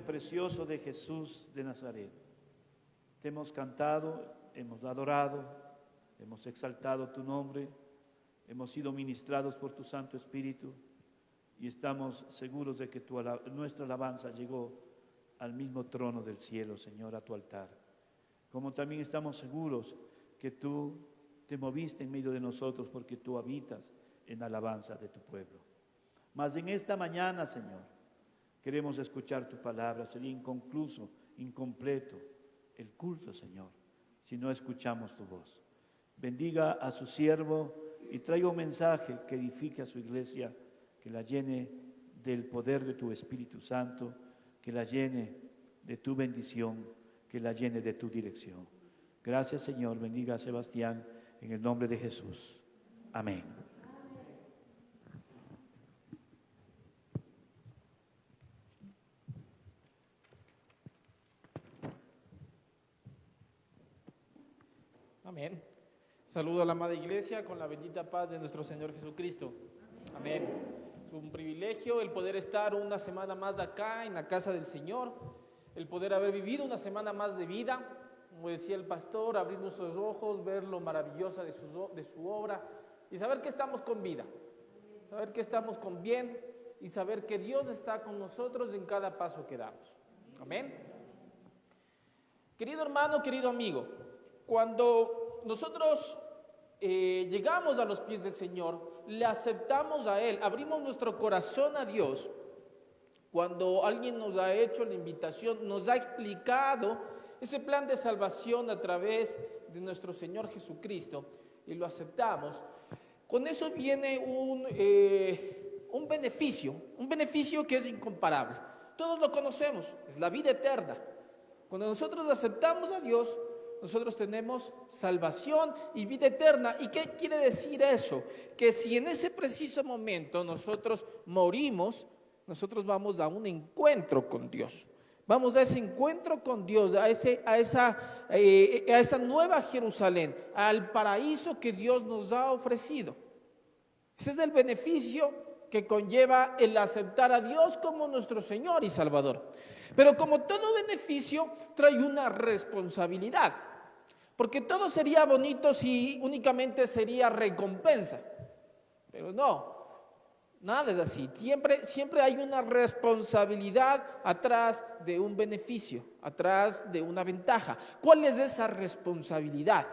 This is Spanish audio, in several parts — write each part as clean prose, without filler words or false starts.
Precioso de Jesús de Nazaret. Te hemos cantado, hemos adorado, hemos exaltado tu nombre, hemos sido ministrados por tu Santo Espíritu y estamos seguros de que nuestra alabanza llegó al mismo trono del cielo, Señor, a tu altar. Como también estamos seguros que tú te moviste en medio de nosotros porque tú habitas en alabanza de tu pueblo. Mas en esta mañana, Señor, queremos escuchar tu palabra. Sería inconcluso, incompleto el culto, Señor, si no escuchamos tu voz. Bendiga a su siervo y traiga un mensaje que edifique a su iglesia, que la llene del poder de tu Espíritu Santo, que la llene de tu bendición, que la llene de tu dirección. Gracias, Señor. Bendiga a Sebastián en el nombre de Jesús. Amén. Amén. Saludo a la amada iglesia con la bendita paz de nuestro Señor Jesucristo. Amén. Es un privilegio el poder estar una semana más acá en la casa del Señor, el poder haber vivido una semana más de vida, como decía el pastor, abrir nuestros ojos, ver lo maravillosa de su obra y saber que estamos con vida, saber que estamos con bien y saber que Dios está con nosotros en cada paso que damos. Amén. Querido hermano, querido amigo, cuando nosotros llegamos a los pies del Señor, le aceptamos a Él, abrimos nuestro corazón a Dios, cuando alguien nos ha hecho la invitación, nos ha explicado ese plan de salvación a través de nuestro Señor Jesucristo, y lo aceptamos, con eso viene un beneficio que es incomparable. Todos lo conocemos, es la vida eterna. Cuando nosotros aceptamos a Dios, nosotros tenemos salvación y vida eterna. ¿Y qué quiere decir eso? Que si en ese preciso momento nosotros morimos, nosotros vamos a un encuentro con Dios. Vamos a ese encuentro con Dios, a esa nueva Jerusalén, al paraíso que Dios nos ha ofrecido. Ese es el beneficio que conlleva el aceptar a Dios como nuestro Señor y Salvador. Pero como todo beneficio, trae una responsabilidad. Porque todo sería bonito si únicamente sería recompensa. Pero no, nada es así. Siempre hay una responsabilidad atrás de un beneficio, atrás de una ventaja. ¿Cuál es esa responsabilidad?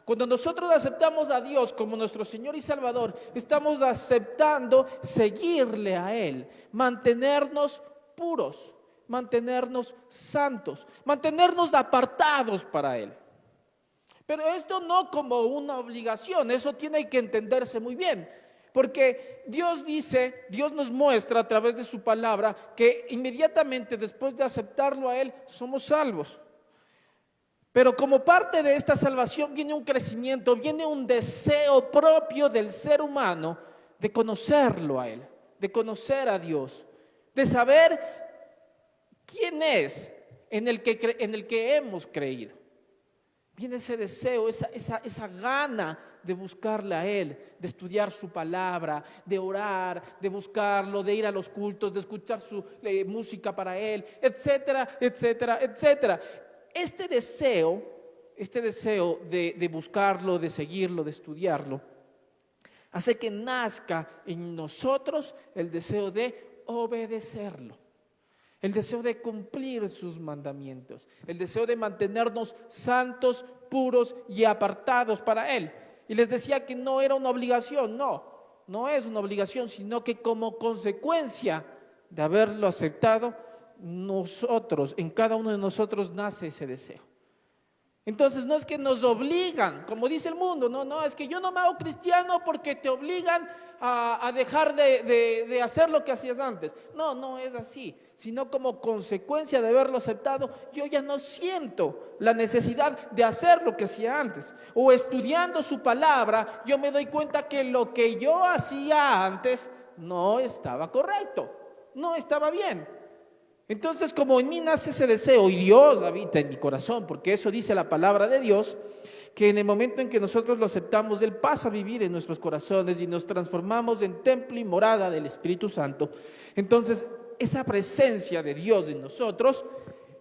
Cuando nosotros aceptamos a Dios como nuestro Señor y Salvador, estamos aceptando seguirle a Él, mantenernos puros, mantenernos santos, mantenernos apartados para Él. Pero esto no como una obligación, eso tiene que entenderse muy bien, porque Dios nos muestra a través de su palabra que inmediatamente después de aceptarlo a Él, somos salvos. Pero como parte de esta salvación viene un crecimiento, viene un deseo propio del ser humano de conocerlo a Él, de conocer a Dios, de saber quién es en el que hemos creído. Viene ese deseo, esa gana de buscarle a Él, de estudiar su palabra, de orar, de buscarlo, de ir a los cultos, de escuchar su música para Él, etcétera, etcétera, etcétera. Este deseo de buscarlo, de seguirlo, de estudiarlo, hace que nazca en nosotros el deseo de obedecerlo. El deseo de cumplir sus mandamientos, el deseo de mantenernos santos, puros y apartados para Él. Y les decía que no era una obligación, no es una obligación, sino que como consecuencia de haberlo aceptado, en cada uno de nosotros nace ese deseo. Entonces no es que nos obligan, como dice el mundo, no, es que yo no me hago cristiano porque te obligan a dejar de hacer lo que hacías antes. No es así, sino como consecuencia de haberlo aceptado, yo ya no siento la necesidad de hacer lo que hacía antes. O estudiando su palabra, yo me doy cuenta que lo que yo hacía antes no estaba correcto, no estaba bien. Entonces, como en mí nace ese deseo y Dios habita en mi corazón, porque eso dice la palabra de Dios, que en el momento en que nosotros lo aceptamos, Él pasa a vivir en nuestros corazones y nos transformamos en templo y morada del Espíritu Santo. Entonces, esa presencia de Dios en nosotros,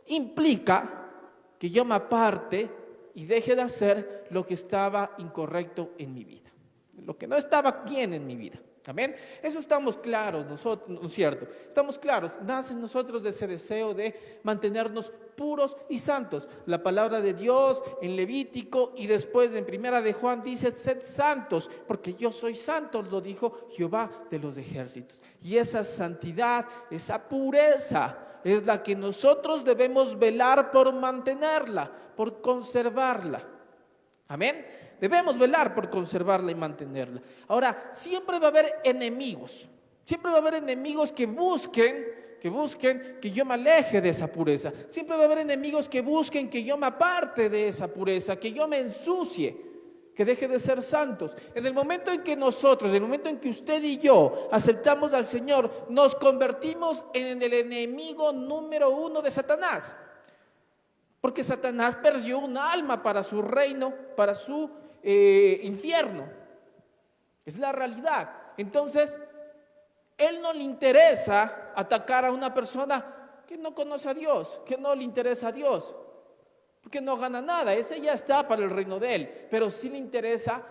implica que yo me aparte y deje de hacer lo que estaba incorrecto en mi vida, lo que no estaba bien en mi vida. Amén. Eso estamos claros nosotros, ¿no es cierto? Estamos claros. Nace en nosotros ese deseo de mantenernos puros y santos. La palabra de Dios en Levítico y después en Primera de Juan dice: sed santos, porque yo soy santo, lo dijo Jehová de los ejércitos. Y esa santidad, esa pureza, es la que nosotros debemos velar por mantenerla, por conservarla. Amén. Debemos velar por conservarla y mantenerla. Ahora, siempre va a haber enemigos. Siempre va a haber enemigos que busquen que yo me aleje de esa pureza. Siempre va a haber enemigos que busquen que yo me aparte de esa pureza, que yo me ensucie, que deje de ser santos. En el momento en que nosotros, en el momento en que usted y yo aceptamos al Señor, nos convertimos en el enemigo número 1 de Satanás. Porque Satanás perdió un alma para su reino, para su infierno. Es la realidad. Entonces, él no le interesa atacar a una persona que no conoce a Dios, que no le interesa a Dios, porque no gana nada. Ese ya está para el reino de él. Pero sí le interesa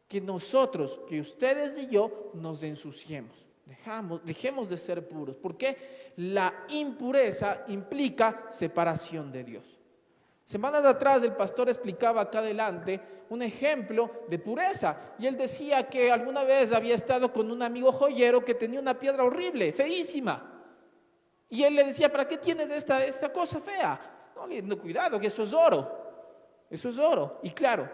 que nosotros, que ustedes y yo, nos ensuciemos. Dejemos de ser puros, porque la impureza implica separación de Dios. Semanas atrás el pastor explicaba acá adelante un ejemplo de pureza, y él decía que alguna vez había estado con un amigo joyero que tenía una piedra horrible, feísima, y él le decía: ¿para qué tienes esta cosa fea? No, cuidado, que eso es oro, y claro,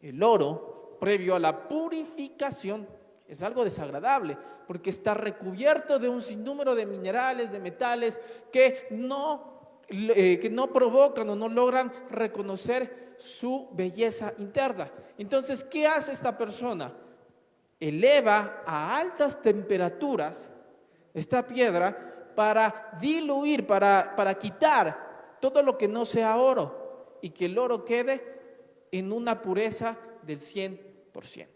el oro, previo a la purificación, es algo desagradable, porque está recubierto de un sinnúmero de minerales, de metales, que no provocan o no logran reconocer su belleza interna. Entonces, ¿qué hace esta persona? Eleva a altas temperaturas esta piedra para diluir, para quitar todo lo que no sea oro, y que el oro quede en una pureza del 100%.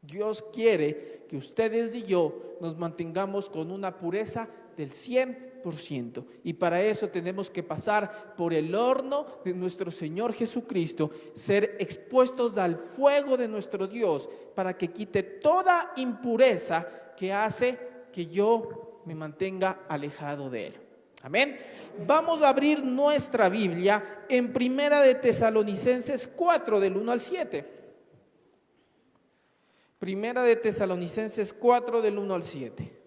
Dios quiere que ustedes y yo nos mantengamos con una pureza del 100%, y para eso tenemos que pasar por el horno de nuestro Señor Jesucristo, ser expuestos al fuego de nuestro Dios para que quite toda impureza que hace que yo me mantenga alejado de Él. Amén. Vamos a abrir nuestra Biblia en Primera de Tesalonicenses 4, del 1 al 7. Primera de Tesalonicenses 4, del 1 al 7.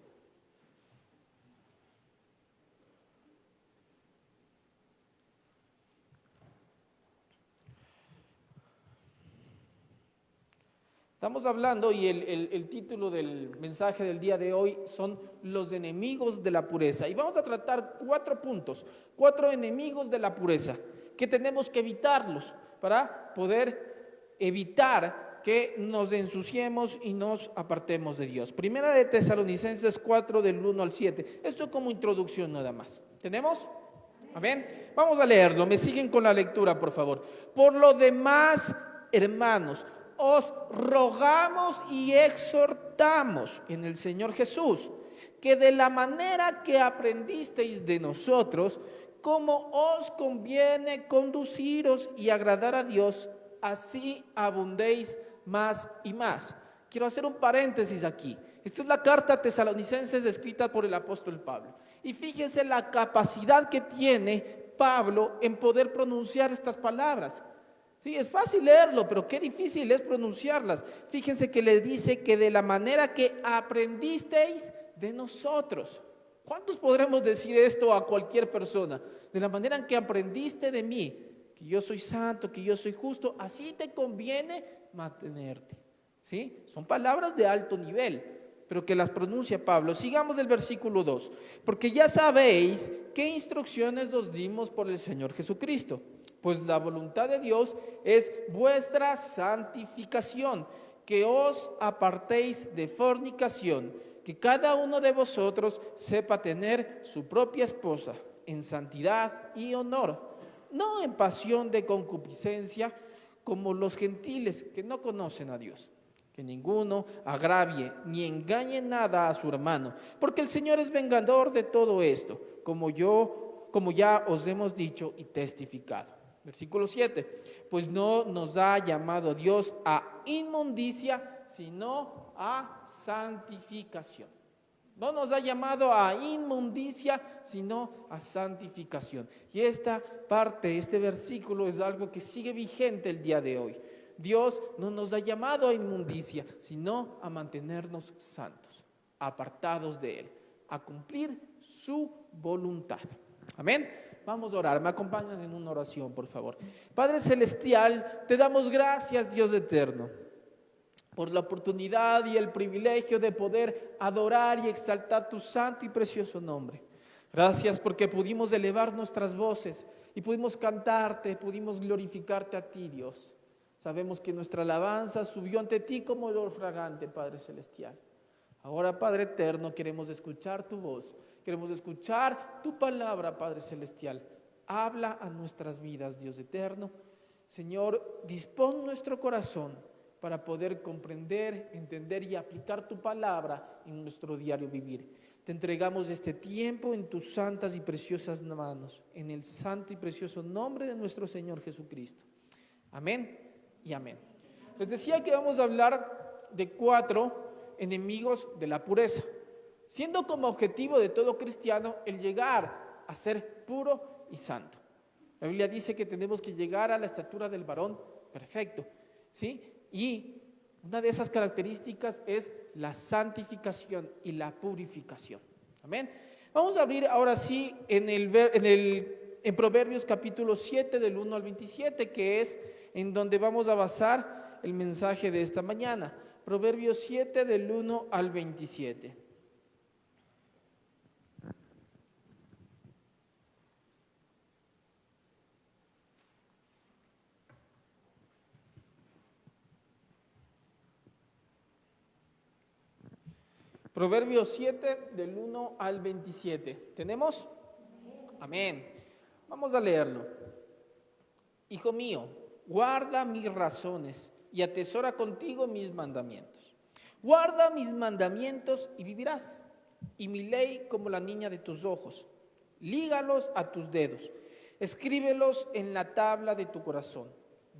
Estamos hablando, y el título del mensaje del día de hoy son los enemigos de la pureza. Y vamos a tratar 4 puntos, 4 enemigos de la pureza, que tenemos que evitarlos para poder evitar que nos ensuciemos y nos apartemos de Dios. Primera de Tesalonicenses 4, del 1 al 7. Esto como introducción nada más. ¿Tenemos? Amén. Vamos a leerlo. Me siguen con la lectura, por favor. Por lo demás, hermanos, os rogamos y exhortamos en el Señor Jesús, que de la manera que aprendisteis de nosotros, como os conviene conduciros y agradar a Dios, así abundéis más y más. Quiero hacer un paréntesis aquí. Esta es la carta a Tesalonicenses escrita por el apóstol Pablo. Y fíjense la capacidad que tiene Pablo en poder pronunciar estas palabras. Sí, es fácil leerlo, pero qué difícil es pronunciarlas. Fíjense que le dice que de la manera que aprendisteis de nosotros. ¿Cuántos podremos decir esto a cualquier persona? De la manera en que aprendiste de mí, que yo soy santo, que yo soy justo, así te conviene mantenerte. ¿Sí? Son palabras de alto nivel, pero que las pronuncia Pablo. Sigamos el versículo 2. Porque ya sabéis qué instrucciones os dimos por el Señor Jesucristo. Pues la voluntad de Dios es vuestra santificación, que os apartéis de fornicación, que cada uno de vosotros sepa tener su propia esposa en santidad y honor, no en pasión de concupiscencia como los gentiles que no conocen a Dios. que ninguno agravie ni engañe nada a su hermano, porque el Señor es vengador de todo esto, como ya os hemos dicho y testificado. Versículo 7, pues no nos ha llamado Dios a inmundicia, sino a santificación. No nos ha llamado a inmundicia, sino a santificación. Y esta parte, este versículo es algo que sigue vigente el día de hoy. Dios no nos ha llamado a inmundicia, sino a mantenernos santos, apartados de Él, a cumplir su voluntad. Amén. Vamos a orar. Me acompañan en una oración, por favor. Padre Celestial, te damos gracias, Dios eterno, por la oportunidad y el privilegio de poder adorar y exaltar tu santo y precioso nombre. Gracias porque pudimos elevar nuestras voces y pudimos cantarte, pudimos glorificarte a ti, Dios. Sabemos que nuestra alabanza subió ante ti como olor fragante, Padre Celestial. Ahora, Padre eterno, queremos escuchar tu voz, queremos escuchar tu palabra, Padre Celestial. Habla a nuestras vidas, Dios eterno. Señor, dispón nuestro corazón para poder comprender, entender y aplicar tu palabra en nuestro diario vivir. Te entregamos este tiempo en tus santas y preciosas manos, en el santo y precioso nombre de nuestro Señor Jesucristo. Amén y amén. Les decía que vamos a hablar de 4 enemigos de la pureza, siendo como objetivo de todo cristiano el llegar a ser puro y santo. La Biblia dice que tenemos que llegar a la estatura del varón perfecto, ¿sí? Y una de esas características es la santificación y la purificación. Amén. Vamos a abrir ahora sí en Proverbios capítulo 7 del 1 al 27, que es en donde vamos a basar el mensaje de esta mañana. Proverbios 7 del 1 al 27. Proverbios 7 del 1 al 27. ¿Tenemos? Amén. Vamos a leerlo. Hijo mío, guarda mis razones y atesora contigo mis mandamientos. Guarda mis mandamientos y vivirás, y mi ley como la niña de tus ojos. Lígalos a tus dedos, escríbelos en la tabla de tu corazón.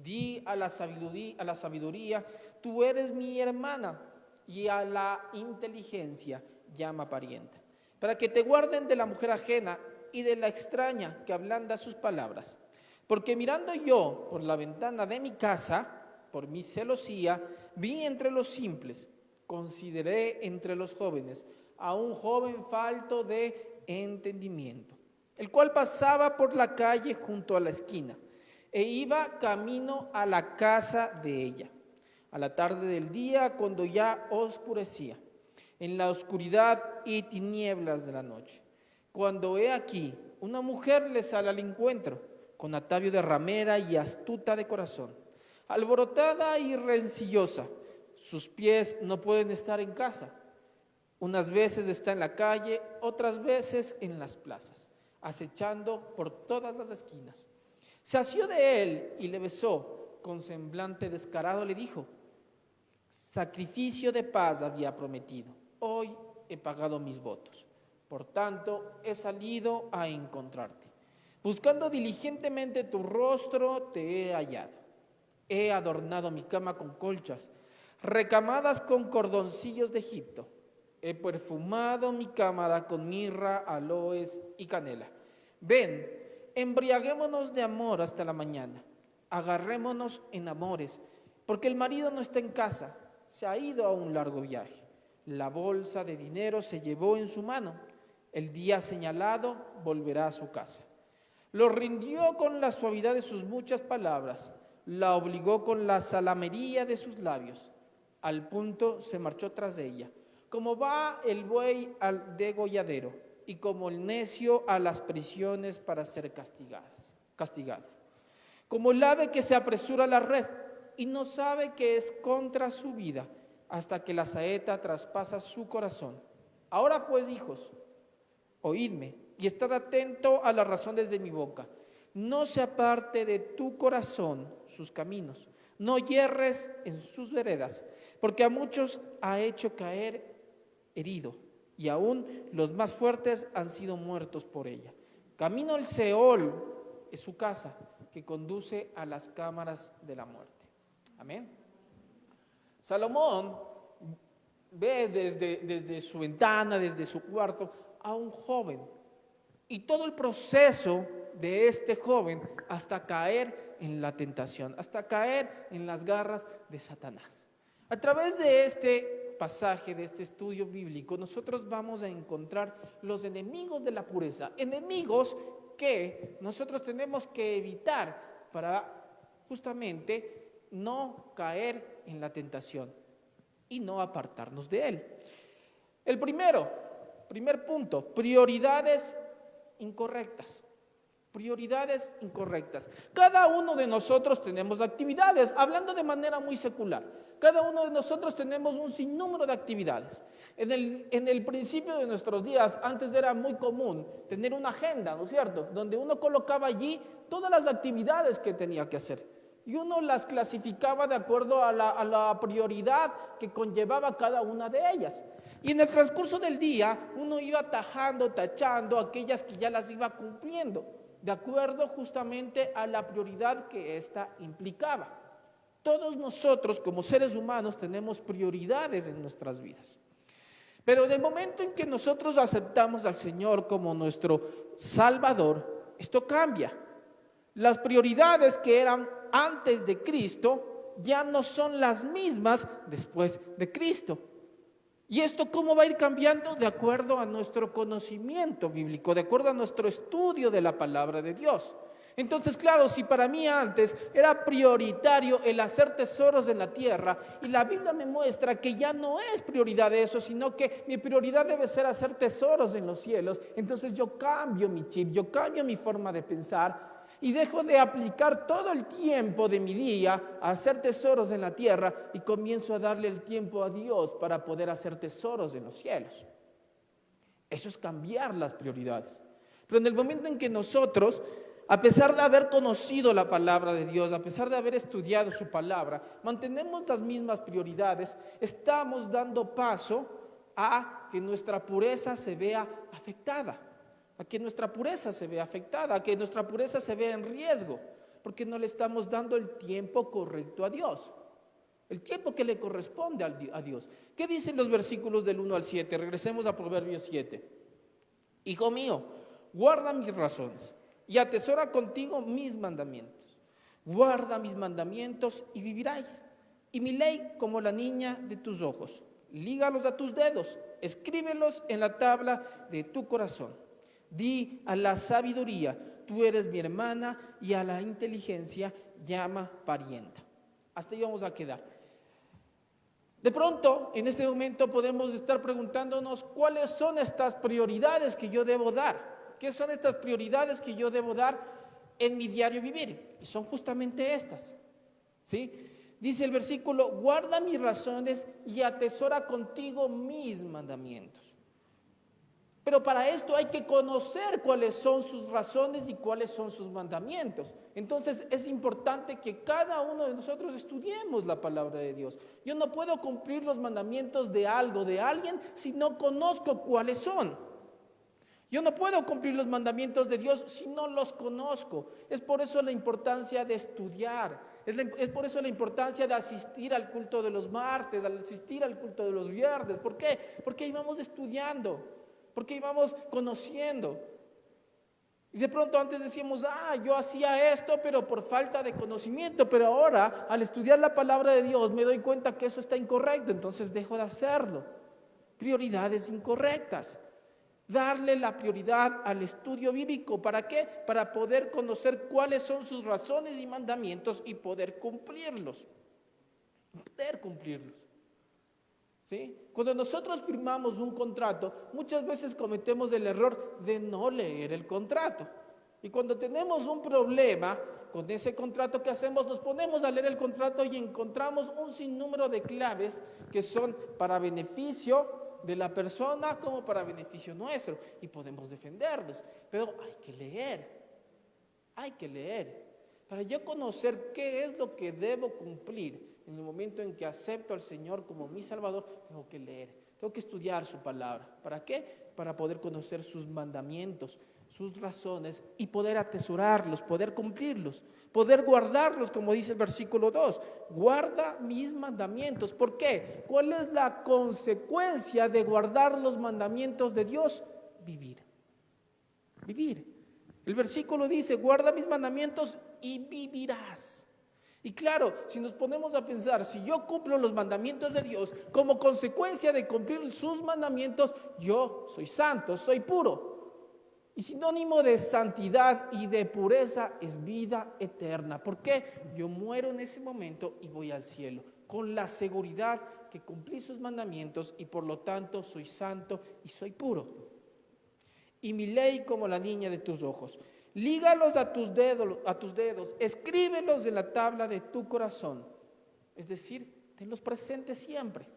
Di a la sabiduría, tú eres mi hermana, y a la inteligencia llama parienta, para que te guarden de la mujer ajena y de la extraña que ablanda sus palabras. Porque mirando yo por la ventana de mi casa, por mi celosía, vi entre los simples, consideré entre los jóvenes a un joven falto de entendimiento, el cual pasaba por la calle junto a la esquina, e iba camino a la casa de ella, a la tarde del día, cuando ya oscurecía, en la oscuridad y tinieblas de la noche, cuando he aquí, una mujer le sale al encuentro, con atavio de ramera y astuta de corazón, alborotada y rencillosa. Sus pies no pueden estar en casa. Unas veces está en la calle, otras veces en las plazas, acechando por todas las esquinas. Se asió de él y le besó, con semblante descarado le dijo: sacrificio de paz había prometido, hoy he pagado mis votos, por tanto he salido a encontrarte. Buscando diligentemente tu rostro te he hallado. He adornado mi cama con colchas, recamadas con cordoncillos de Egipto. He perfumado mi cámara con mirra, aloes y canela. Ven, embriaguémonos de amor hasta la mañana. Agarrémonos en amores, porque el marido no está en casa, se ha ido a un largo viaje. La bolsa de dinero se llevó en su mano. El día señalado volverá a su casa. Lo rindió con la suavidad de sus muchas palabras, la obligó con la salamería de sus labios. Al punto se marchó tras ella, como va el buey al degolladero, y como el necio a las prisiones para ser castigado. Como el ave que se apresura a la red y no sabe que es contra su vida, hasta que la saeta traspasa su corazón. Ahora pues, hijos, oídme y estad atento a las razones de mi boca. No se aparte de tu corazón sus caminos, no yerres en sus veredas. porque a muchos ha hecho caer herido, y aún los más fuertes han sido muertos por ella. Camino al Seol es su casa, que conduce a las cámaras de la muerte. Amén. Salomón ve desde su ventana, desde su cuarto, a un joven, y todo el proceso de este joven hasta caer en la tentación, hasta caer en las garras de Satanás. A través de este pasaje, de este estudio bíblico, nosotros vamos a encontrar los enemigos de la pureza, enemigos que nosotros tenemos que evitar para justamente no caer en la tentación y no apartarnos de él. El primer punto, prioridades incorrectas. Prioridades incorrectas. Cada uno de nosotros tenemos actividades, hablando de manera muy secular. Cada uno de nosotros tenemos un sinnúmero de actividades. En el principio de nuestros días, antes era muy común tener una agenda, ¿no es cierto?, donde uno colocaba allí todas las actividades que tenía que hacer. Y uno las clasificaba de acuerdo a la prioridad que conllevaba cada una de ellas. Y en el transcurso del día, uno iba tachando aquellas que ya las iba cumpliendo, de acuerdo justamente a la prioridad que ésta implicaba. Todos nosotros como seres humanos tenemos prioridades en nuestras vidas. Pero en el momento en que nosotros aceptamos al Señor como nuestro Salvador, esto cambia. Las prioridades que eran antes de Cristo ya no son las mismas después de Cristo. ¿Y esto cómo va a ir cambiando? De acuerdo a nuestro conocimiento bíblico, de acuerdo a nuestro estudio de la palabra de Dios. Entonces, claro, si para mí antes era prioritario el hacer tesoros en la tierra, y la Biblia me muestra que ya no es prioridad eso, sino que mi prioridad debe ser hacer tesoros en los cielos, entonces yo cambio mi chip, yo cambio mi forma de pensar, y dejo de aplicar todo el tiempo de mi día a hacer tesoros en la tierra y comienzo a darle el tiempo a Dios para poder hacer tesoros en los cielos. Eso es cambiar las prioridades. Pero en el momento en que nosotros, a pesar de haber conocido la palabra de Dios, a pesar de haber estudiado su palabra, mantenemos las mismas prioridades, estamos dando paso a que nuestra pureza se vea afectada. A que nuestra pureza se vea afectada, a que nuestra pureza se vea en riesgo, porque no le estamos dando el tiempo correcto a Dios, el tiempo que le corresponde a Dios. ¿Qué dicen los versículos del 1 al 7? Regresemos a Proverbios 7. Hijo mío, guarda mis razones y atesora contigo mis mandamientos. Guarda mis mandamientos y viviráis, y mi ley como la niña de tus ojos. Lígalos a tus dedos, escríbelos en la tabla de tu corazón. Di a la sabiduría, tú eres mi hermana, y a la inteligencia llama parienta. Hasta ahí vamos a quedar. De pronto, en este momento podemos estar preguntándonos cuáles son estas prioridades que yo debo dar. ¿Qué son estas prioridades que yo debo dar en mi diario vivir? Y son justamente estas, ¿sí? Dice el versículo, guarda mis razones y atesora contigo mis mandamientos. Pero para esto hay que conocer cuáles son sus razones y cuáles son sus mandamientos. Entonces es importante que cada uno de nosotros estudiemos la palabra de Dios. Yo no puedo cumplir los mandamientos de algo, de alguien, si no conozco cuáles son. Yo no puedo cumplir los mandamientos de Dios si no los conozco. Es por eso la importancia de estudiar. Es por eso la importancia de asistir al culto de los martes, al asistir al culto de los viernes. ¿Por qué? Porque ahí vamos estudiando. Porque íbamos conociendo. Y de pronto antes decíamos, yo hacía esto, pero por falta de conocimiento. Pero ahora, al estudiar la palabra de Dios, me doy cuenta que eso está incorrecto. Entonces dejo de hacerlo. Prioridades incorrectas. Darle la prioridad al estudio bíblico. ¿Para qué? Para poder conocer cuáles son sus razones y mandamientos y poder cumplirlos. ¿Sí? Cuando nosotros firmamos un contrato, muchas veces cometemos el error de no leer el contrato. Y cuando tenemos un problema con ese contrato que hacemos, nos ponemos a leer el contrato y encontramos un sinnúmero de claves que son para beneficio de la persona como para beneficio nuestro. Y podemos defenderlos. Pero hay que leer. Para yo conocer qué es lo que debo cumplir, en el momento en que acepto al Señor como mi Salvador, tengo que leer, tengo que estudiar su palabra. ¿Para qué? Para poder conocer sus mandamientos, sus razones y poder atesorarlos, poder cumplirlos, poder guardarlos, como dice el versículo 2. Guarda mis mandamientos. ¿Por qué? ¿Cuál es la consecuencia de guardar los mandamientos de Dios? Vivir. Vivir. El versículo dice, guarda mis mandamientos y vivirás. Y claro, si nos ponemos a pensar, si yo cumplo los mandamientos de Dios, como consecuencia de cumplir sus mandamientos, yo soy santo, soy puro. Y sinónimo de santidad y de pureza es vida eterna. ¿Por qué? Yo muero en ese momento y voy al cielo, con la seguridad que cumplí sus mandamientos y por lo tanto soy santo y soy puro. Y mi ley como la niña de tus ojos. Lígalos a tus dedos, escríbelos en la tabla de tu corazón. Es decir, tenlos presentes siempre.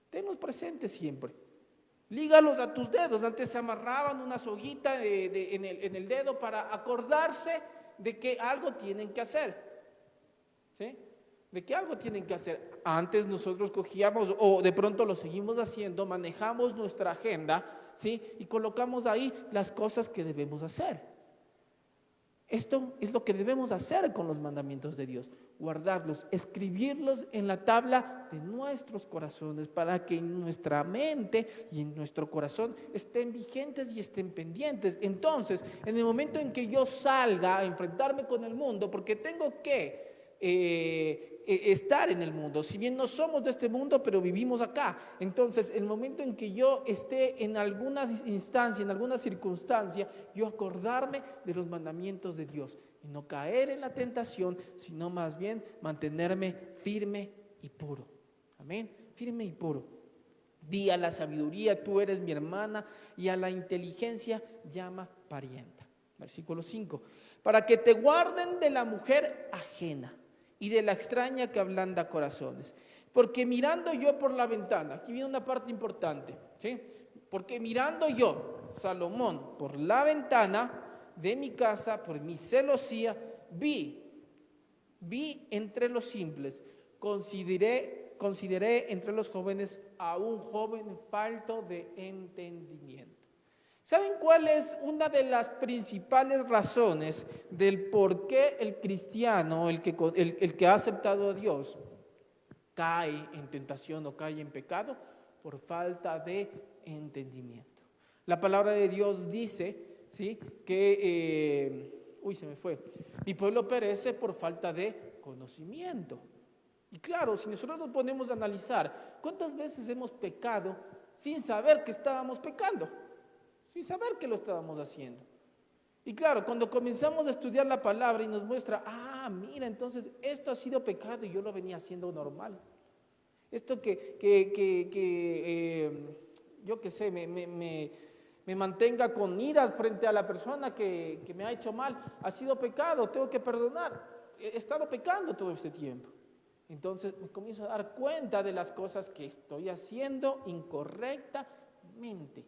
Tenlos presentes siempre. Lígalos a tus dedos. Antes se amarraban una soguita en el dedo para acordarse de que algo tienen que hacer. ¿Sí? De que algo tienen que hacer. Antes nosotros cogíamos, o de pronto lo seguimos haciendo, manejamos nuestra agenda, ¿sí? Y colocamos ahí las cosas que debemos hacer. Esto es lo que debemos hacer con los mandamientos de Dios, guardarlos, escribirlos en la tabla de nuestros corazones para que en nuestra mente y en nuestro corazón estén vigentes y estén pendientes. Entonces, en el momento en que yo salga a enfrentarme con el mundo, porque tengo que estar en el mundo, si bien no somos de este mundo, pero vivimos acá. Entonces, el momento en que yo esté en alguna instancia, en alguna circunstancia, yo acordarme de los mandamientos de Dios y no caer en la tentación, sino más bien mantenerme firme y puro. Amén, firme y puro. Di a la sabiduría, tú eres mi hermana, y a la inteligencia llama parienta. Versículo 5. Para que te guarden de la mujer ajena y de la extraña que ablanda corazones. Porque mirando yo por la ventana, aquí viene una parte importante, ¿sí? Porque mirando yo, Salomón, por la ventana de mi casa, por mi celosía, vi entre los simples, consideré entre los jóvenes a un joven falto de entendimiento. ¿Saben cuál es una de las principales razones del por qué el cristiano, el que ha aceptado a Dios, cae en tentación o cae en pecado? Por falta de entendimiento. La palabra de Dios dice, ¿sí?, que, mi pueblo perece por falta de conocimiento. Y claro, si nosotros nos ponemos a analizar, ¿cuántas veces hemos pecado sin saber que estábamos pecando? Sin saber que lo estábamos haciendo. Y claro, cuando comenzamos a estudiar la palabra y nos muestra, mira, entonces esto ha sido pecado y yo lo venía haciendo normal. Esto yo qué sé, me mantenga con ira frente a la persona que me ha hecho mal, ha sido pecado, tengo que perdonar. He estado pecando todo este tiempo. Entonces me comienzo a dar cuenta de las cosas que estoy haciendo incorrectamente.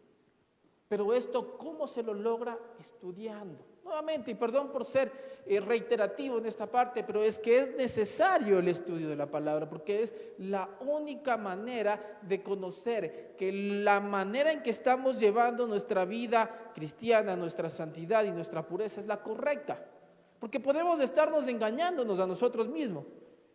Pero esto, ¿cómo se lo logra? Estudiando. Nuevamente, y perdón por ser reiterativo en esta parte, pero es que es necesario el estudio de la palabra, porque es la única manera de conocer que la manera en que estamos llevando nuestra vida cristiana, nuestra santidad y nuestra pureza es la correcta. Porque podemos estarnos engañándonos a nosotros mismos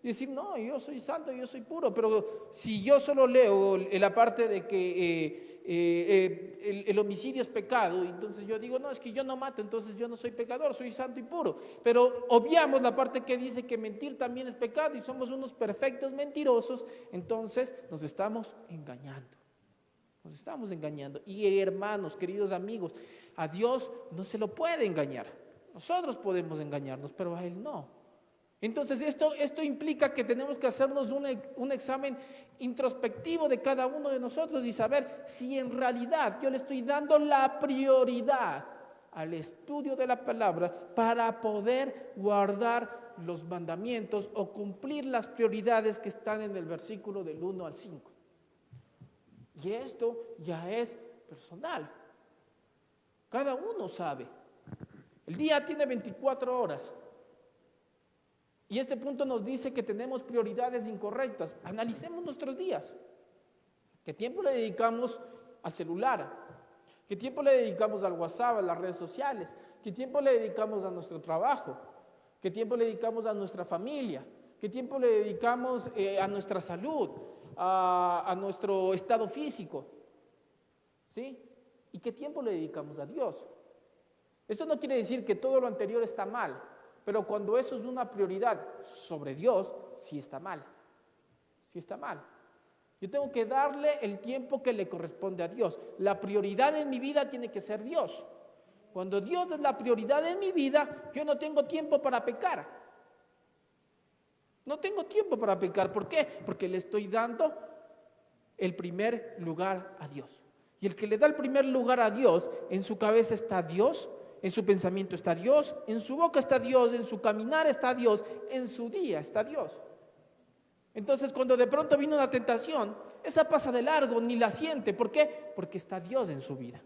y decir, no, yo soy santo, yo soy puro, pero si yo solo leo la parte de que el homicidio es pecado, entonces yo digo, no, es que yo no mato, entonces yo no soy pecador, soy santo y puro. Pero obviamos la parte que dice que mentir también es pecado y somos unos perfectos mentirosos, entonces nos estamos engañando. Nos estamos engañando. Y hermanos, queridos amigos, a Dios no se lo puede engañar. Nosotros podemos engañarnos, pero a Él no. Entonces esto implica que tenemos que hacernos un examen introspectivo de cada uno de nosotros y saber si en realidad yo le estoy dando la prioridad al estudio de la palabra para poder guardar los mandamientos o cumplir las prioridades que están en el versículo del 1 al 5. Y esto ya es personal. Cada uno sabe. El día tiene 24 horas. Y este punto nos dice que tenemos prioridades incorrectas. Analicemos nuestros días. ¿Qué tiempo le dedicamos al celular? ¿Qué tiempo le dedicamos al WhatsApp, a las redes sociales? ¿Qué tiempo le dedicamos a nuestro trabajo? ¿Qué tiempo le dedicamos a nuestra familia? ¿Qué tiempo le dedicamos a nuestra salud, a nuestro estado físico? ¿Sí? ¿Y qué tiempo le dedicamos a Dios? Esto no quiere decir que todo lo anterior está mal, pero cuando eso es una prioridad sobre Dios, sí está mal. Sí está mal. Yo tengo que darle el tiempo que le corresponde a Dios. La prioridad en mi vida tiene que ser Dios. Cuando Dios es la prioridad en mi vida, yo no tengo tiempo para pecar. No tengo tiempo para pecar. ¿Por qué? Porque le estoy dando el primer lugar a Dios. Y el que le da el primer lugar a Dios, en su cabeza está Dios, en su pensamiento está Dios, en su boca está Dios, en su caminar está Dios, en su día está Dios. Entonces, cuando de pronto viene una tentación, esa pasa de largo, ni la siente. ¿Por qué? Porque está Dios en su vida.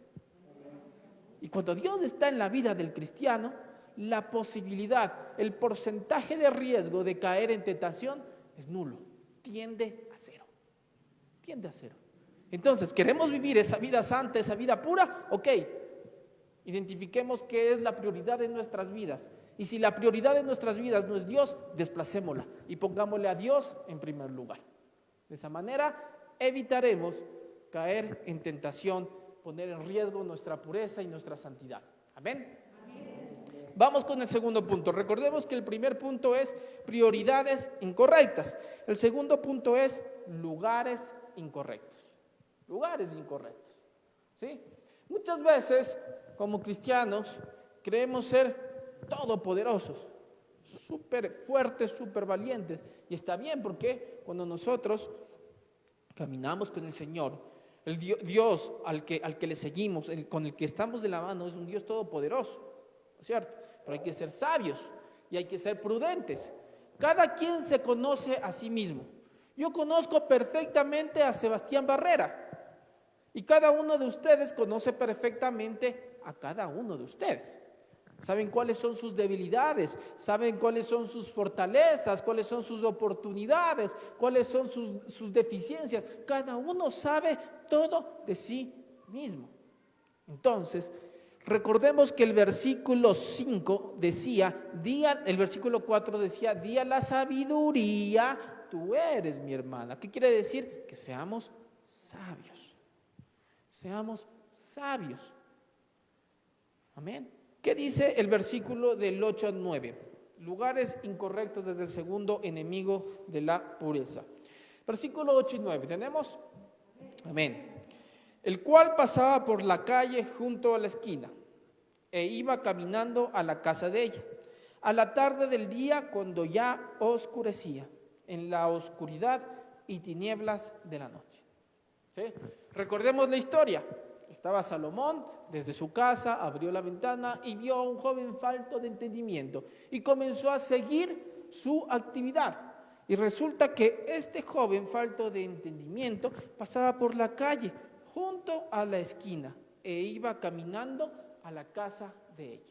Y cuando Dios está en la vida del cristiano, la posibilidad, el porcentaje de riesgo de caer en tentación es nulo, tiende a cero. Tiende a cero. Entonces, ¿queremos vivir esa vida santa, esa vida pura? Ok, identifiquemos qué es la prioridad de nuestras vidas. Y si la prioridad de nuestras vidas no es Dios, desplacémosla y pongámosle a Dios en primer lugar. De esa manera evitaremos caer en tentación, poner en riesgo nuestra pureza y nuestra santidad. Amén. Vamos con el segundo punto. Recordemos que el primer punto es prioridades incorrectas. El segundo punto es lugares incorrectos. Lugares incorrectos. ¿Sí? Muchas veces, como cristianos, creemos ser todopoderosos, súper fuertes, súper valientes. Y está bien, porque cuando nosotros caminamos con el Señor, el Dios al que le seguimos, con el que estamos de la mano, es un Dios todopoderoso, ¿no es cierto? Pero hay que ser sabios y hay que ser prudentes. Cada quien se conoce a sí mismo. Yo conozco perfectamente a Sebastián Barrera y cada uno de ustedes conoce perfectamente a cada uno de ustedes. Saben cuáles son sus debilidades, saben cuáles son sus fortalezas, cuáles son sus oportunidades, cuáles son sus deficiencias. Cada uno sabe todo de sí mismo. Entonces, recordemos que el versículo 5 decía, el versículo 4 decía, di a la sabiduría, tú eres mi hermana. ¿Qué quiere decir? Que seamos sabios. Seamos sabios. Amén. ¿Qué dice el versículo del 8 al 9? Lugares incorrectos desde el segundo enemigo de la pureza. Versículo 8 y 9, ¿tenemos? Amén. El cual pasaba por la calle junto a la esquina e iba caminando a la casa de ella, a la tarde del día cuando ya oscurecía, en la oscuridad y tinieblas de la noche. ¿Sí? Recordemos la historia. Estaba Salomón, desde su casa abrió la ventana y vio a un joven falto de entendimiento y comenzó a seguir su actividad. Y resulta que este joven falto de entendimiento pasaba por la calle junto a la esquina e iba caminando a la casa de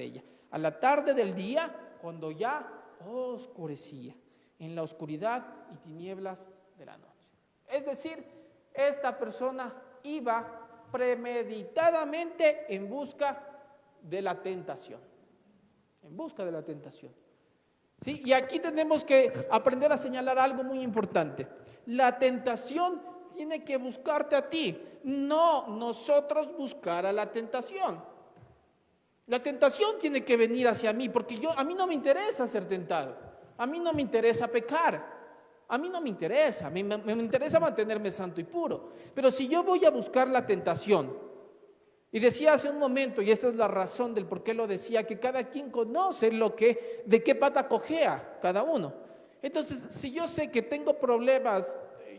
ella. A la tarde del día, cuando ya oscurecía, en la oscuridad y tinieblas de la noche. Es decir, esta persona iba premeditadamente en busca de la tentación. En busca de la tentación. ¿Sí? Y aquí tenemos que aprender a señalar algo muy importante. La tentación tiene que buscarte a ti, no nosotros buscar a la tentación. La tentación tiene que venir hacia mí, porque a mí no me interesa ser tentado, a mí no me interesa pecar. A mí no me interesa, me interesa mantenerme santo y puro. Pero si yo voy a buscar la tentación, y decía hace un momento, y esta es la razón del por qué lo decía, que cada quien conoce de qué pata cojea cada uno. Entonces, si yo sé que tengo problemas,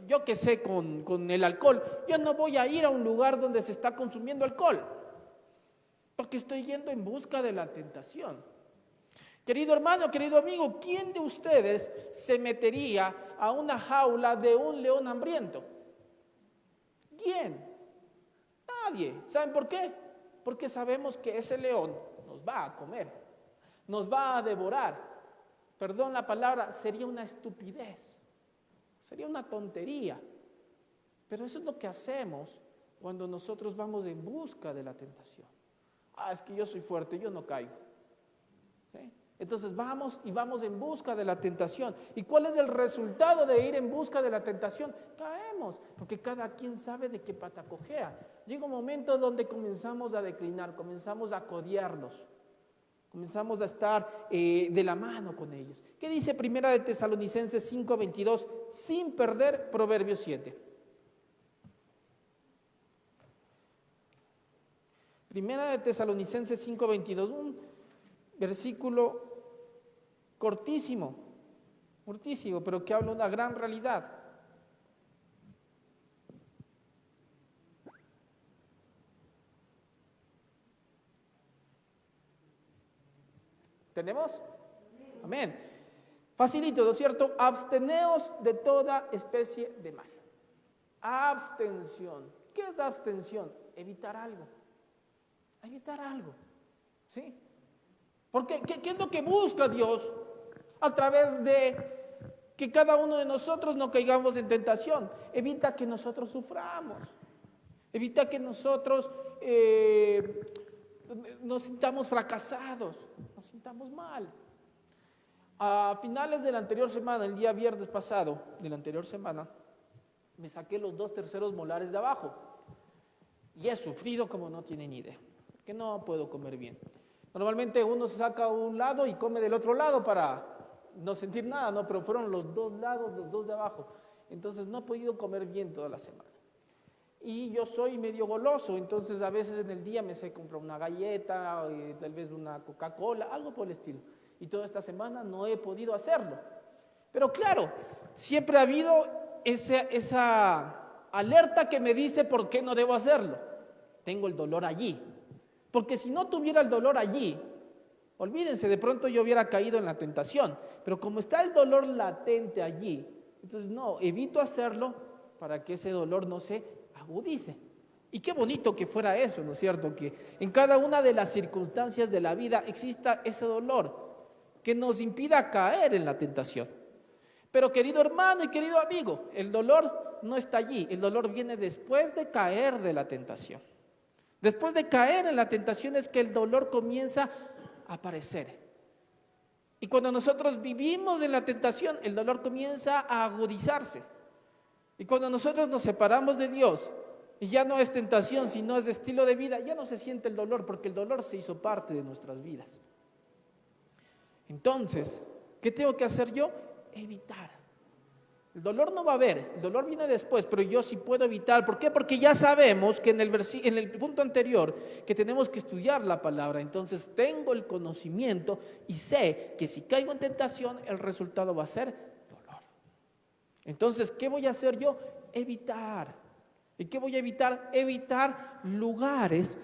yo que sé, con el alcohol, yo no voy a ir a un lugar donde se está consumiendo alcohol, porque estoy yendo en busca de la tentación. Querido hermano, querido amigo, ¿quién de ustedes se metería a una jaula de un león hambriento? ¿Quién? Nadie. ¿Saben por qué? Porque sabemos que ese león nos va a comer. nos va a devorar. Perdón la palabra, sería una estupidez, sería una tontería. Pero eso es lo que hacemos cuando nosotros vamos en busca de la tentación. Es que yo soy fuerte, yo no caigo. ¿Sí? Entonces vamos en busca de la tentación. ¿Y cuál es el resultado de ir en busca de la tentación? Caemos, porque cada quien sabe de qué pata cojea. Llega un momento donde comenzamos a declinar, comenzamos a codiarnos, comenzamos a estar de la mano con ellos. ¿Qué dice Primera de Tesalonicenses 5:22? Sin perder Proverbios 7. Primera de Tesalonicenses 5:22, un versículo cortísimo, pero que habla una gran realidad. ¿Tenemos? Amén. Facilito, ¿no es cierto? Absteneos de toda especie de mal. Abstención. ¿Qué es abstención? Evitar algo. Evitar algo. ¿Sí? Porque ¿qué es lo que busca Dios a través de que cada uno de nosotros no caigamos en tentación? Evita que nosotros suframos. Evita que nosotros nos sintamos fracasados, nos sintamos mal. A finales de la anterior semana, el día viernes pasado de la anterior semana, me saqué los 2 terceros molares de abajo. Y he sufrido como no tienen idea, que no puedo comer bien. Normalmente uno se saca un lado y come del otro lado para no sentir nada, ¿no? Pero fueron los 2 lados, los 2 de abajo. Entonces no he podido comer bien toda la semana. Y yo soy medio goloso, entonces a veces en el día me sé comprar una galleta, tal vez una Coca-Cola, algo por el estilo. Y toda esta semana no he podido hacerlo. Pero claro, siempre ha habido esa alerta que me dice por qué no debo hacerlo. Tengo el dolor allí. Porque si no tuviera el dolor allí, olvídense, de pronto yo hubiera caído en la tentación. Pero como está el dolor latente allí, entonces no, evito hacerlo para que ese dolor no se agudice. Y qué bonito que fuera eso, ¿no es cierto? Que en cada una de las circunstancias de la vida exista ese dolor que nos impida caer en la tentación. Pero querido hermano y querido amigo, el dolor no está allí, el dolor viene después de caer de la tentación. Después de caer en la tentación es que el dolor comienza a aparecer. Y cuando nosotros vivimos en la tentación, el dolor comienza a agudizarse. Y cuando nosotros nos separamos de Dios, y ya no es tentación, sino es estilo de vida, ya no se siente el dolor, porque el dolor se hizo parte de nuestras vidas. Entonces, ¿qué tengo que hacer yo? Evitar. El dolor no va a haber, el dolor viene después, pero yo sí puedo evitar. ¿Por qué? Porque ya sabemos que en el punto anterior que tenemos que estudiar la palabra. Entonces tengo el conocimiento y sé que si caigo en tentación, el resultado va a ser dolor. Entonces, ¿qué voy a hacer yo? Evitar. ¿Y qué voy a evitar? Evitar lugares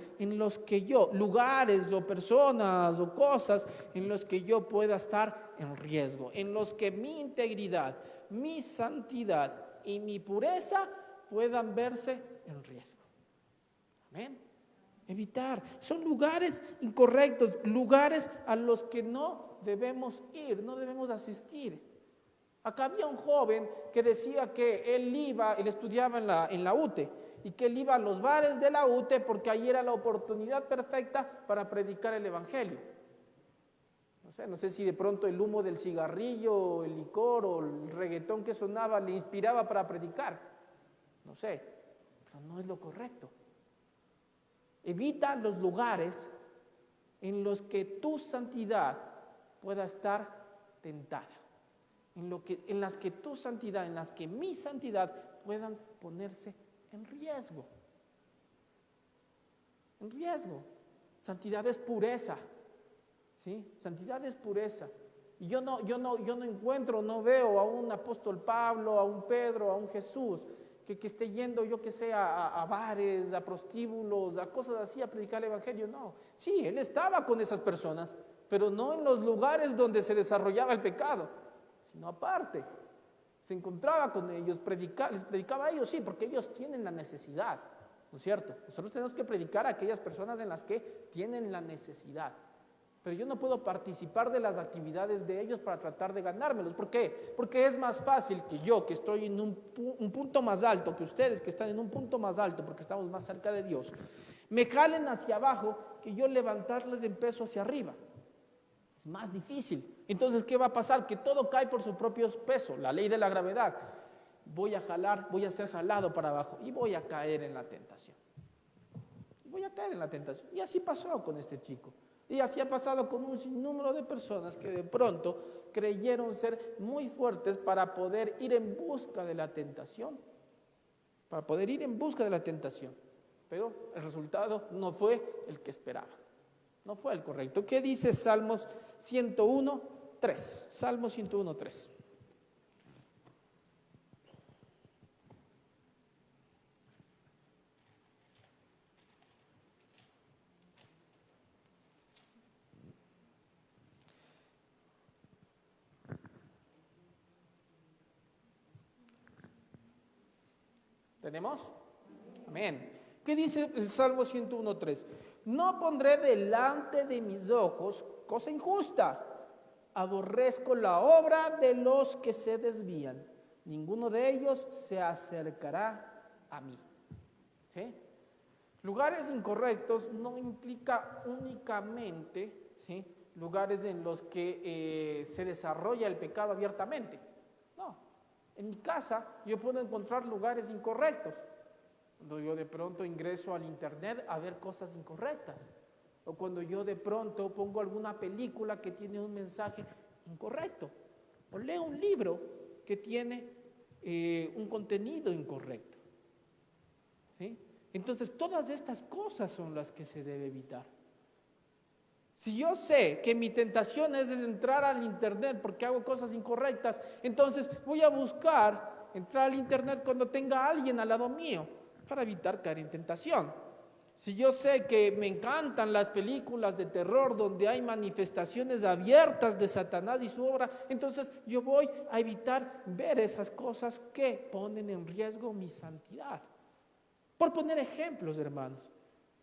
o personas o cosas en los que yo pueda estar en riesgo, en los que mi integridad, mi santidad y mi pureza puedan verse en riesgo. Amén. Evitar. Son lugares incorrectos, lugares a los que no debemos ir, no debemos asistir. Acá había un joven que decía que él estudiaba en la UTE, y que él iba a los bares de la UTE porque ahí era la oportunidad perfecta para predicar el evangelio. No sé si de pronto el humo del cigarrillo, el licor o el reggaetón que sonaba le inspiraba para predicar. No sé, pero no es lo correcto. Evita los lugares en los que tu santidad pueda estar tentada. En las que tu santidad, en las que mi santidad puedan ponerse en riesgo. En riesgo. Santidad es pureza. ¿Sí? Santidad es pureza. Y yo no encuentro, no veo a un apóstol Pablo, a un Pedro, a un Jesús que esté yendo, yo que sé, a bares, a prostíbulos, a cosas así, a predicar el evangelio. No. Sí, él estaba con esas personas, pero no en los lugares donde se desarrollaba el pecado, sino aparte. Se encontraba con ellos, les predicaba a ellos, sí, porque ellos tienen la necesidad, ¿no es cierto? Nosotros tenemos que predicar a aquellas personas en las que tienen la necesidad. pero yo no puedo participar de las actividades de ellos para tratar de ganármelos. ¿Por qué? Porque es más fácil que yo, que estoy en un punto más alto, que ustedes que están en un punto más alto, porque estamos más cerca de Dios, me jalen hacia abajo que yo levantarles en peso hacia arriba. Es más difícil. Entonces, ¿qué va a pasar? Que todo cae por su propio peso, la ley de la gravedad. Voy a ser jalado para abajo y voy a caer en la tentación. Y así pasó con este chico. Y así ha pasado con un sinnúmero de personas que de pronto creyeron ser muy fuertes para poder ir en busca de la tentación. Pero el resultado no fue el que esperaba. No fue el correcto. ¿Qué dice Salmos 101:3? Salmos 101:3. ¿Tenemos? Amén. ¿Qué dice el Salmo 101:3? No pondré delante de mis ojos cosa injusta. Aborrezco la obra de los que se desvían. Ninguno de ellos se acercará a mí. ¿Sí? Lugares incorrectos no implica únicamente, ¿sí?, lugares en los que se desarrolla el pecado abiertamente. No. En mi casa yo puedo encontrar lugares incorrectos. Cuando yo de pronto ingreso al internet a ver cosas incorrectas. O cuando yo de pronto pongo alguna película que tiene un mensaje incorrecto. O leo un libro que tiene un contenido incorrecto. ¿Sí? Entonces todas estas cosas son las que se debe evitar. Si yo sé que mi tentación es entrar al internet porque hago cosas incorrectas, entonces voy a buscar entrar al internet cuando tenga a alguien al lado mío para evitar caer en tentación. Si yo sé que me encantan las películas de terror donde hay manifestaciones abiertas de Satanás y su obra, entonces yo voy a evitar ver esas cosas que ponen en riesgo mi santidad. Por poner ejemplos, hermanos.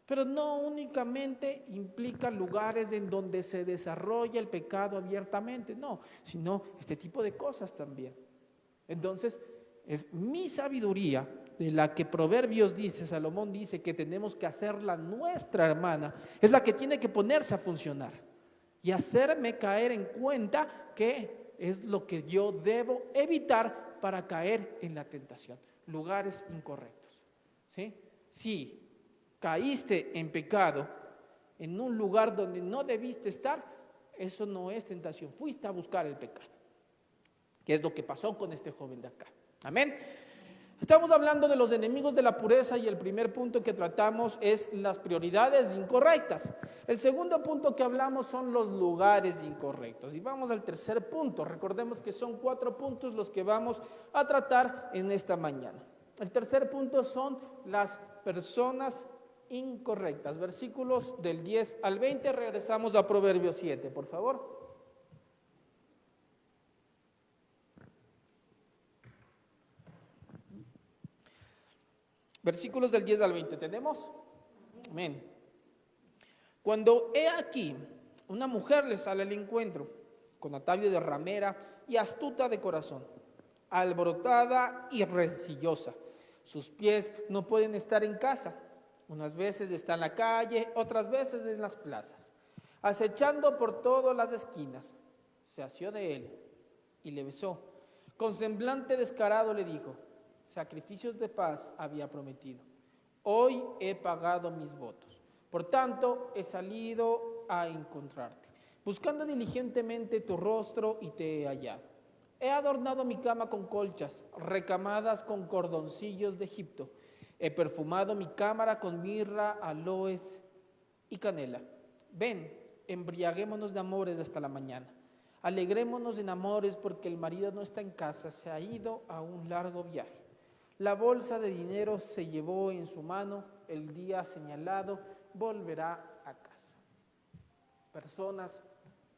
Pero no únicamente implica lugares en donde se desarrolla el pecado abiertamente, no, sino este tipo de cosas también. Entonces, es mi sabiduría, de la que Proverbios dice, Salomón dice que tenemos que hacerla nuestra hermana, es la que tiene que ponerse a funcionar y hacerme caer en cuenta que es lo que yo debo evitar para caer en la tentación. Lugares incorrectos. ¿Sí? Si caíste en pecado en un lugar donde no debiste estar, eso no es tentación, fuiste a buscar el pecado, que es lo que pasó con este joven de acá. Amén. Estamos hablando de los enemigos de la pureza y el primer punto que tratamos es las prioridades incorrectas. El segundo punto que hablamos son los lugares incorrectos. Y vamos al tercer punto. Recordemos que son 4 puntos los que vamos a tratar en esta mañana. El tercer punto son las personas incorrectas. Versículos del 10 al 20. Regresamos a Proverbios 7, por favor. Versículos del 10 al 20, ¿tenemos? Amén. Cuando he aquí, una mujer le sale al encuentro, con atavío de ramera y astuta de corazón, alborotada y rencillosa. Sus pies no pueden estar en casa. Unas veces está en la calle, otras veces en las plazas. Acechando por todas las esquinas, se asió de él y le besó. Con semblante descarado le dijo: sacrificios de paz había prometido. Hoy he pagado mis votos. Por tanto, he salido a encontrarte, buscando diligentemente tu rostro y te he hallado. He adornado mi cama con colchas, recamadas con cordoncillos de Egipto. He perfumado mi cámara con mirra, aloes y canela. Ven, embriaguémonos de amores hasta la mañana. Alegrémonos en amores porque el marido no está en casa, se ha ido a un largo viaje. La bolsa de dinero se llevó en su mano, el día señalado volverá a casa. Personas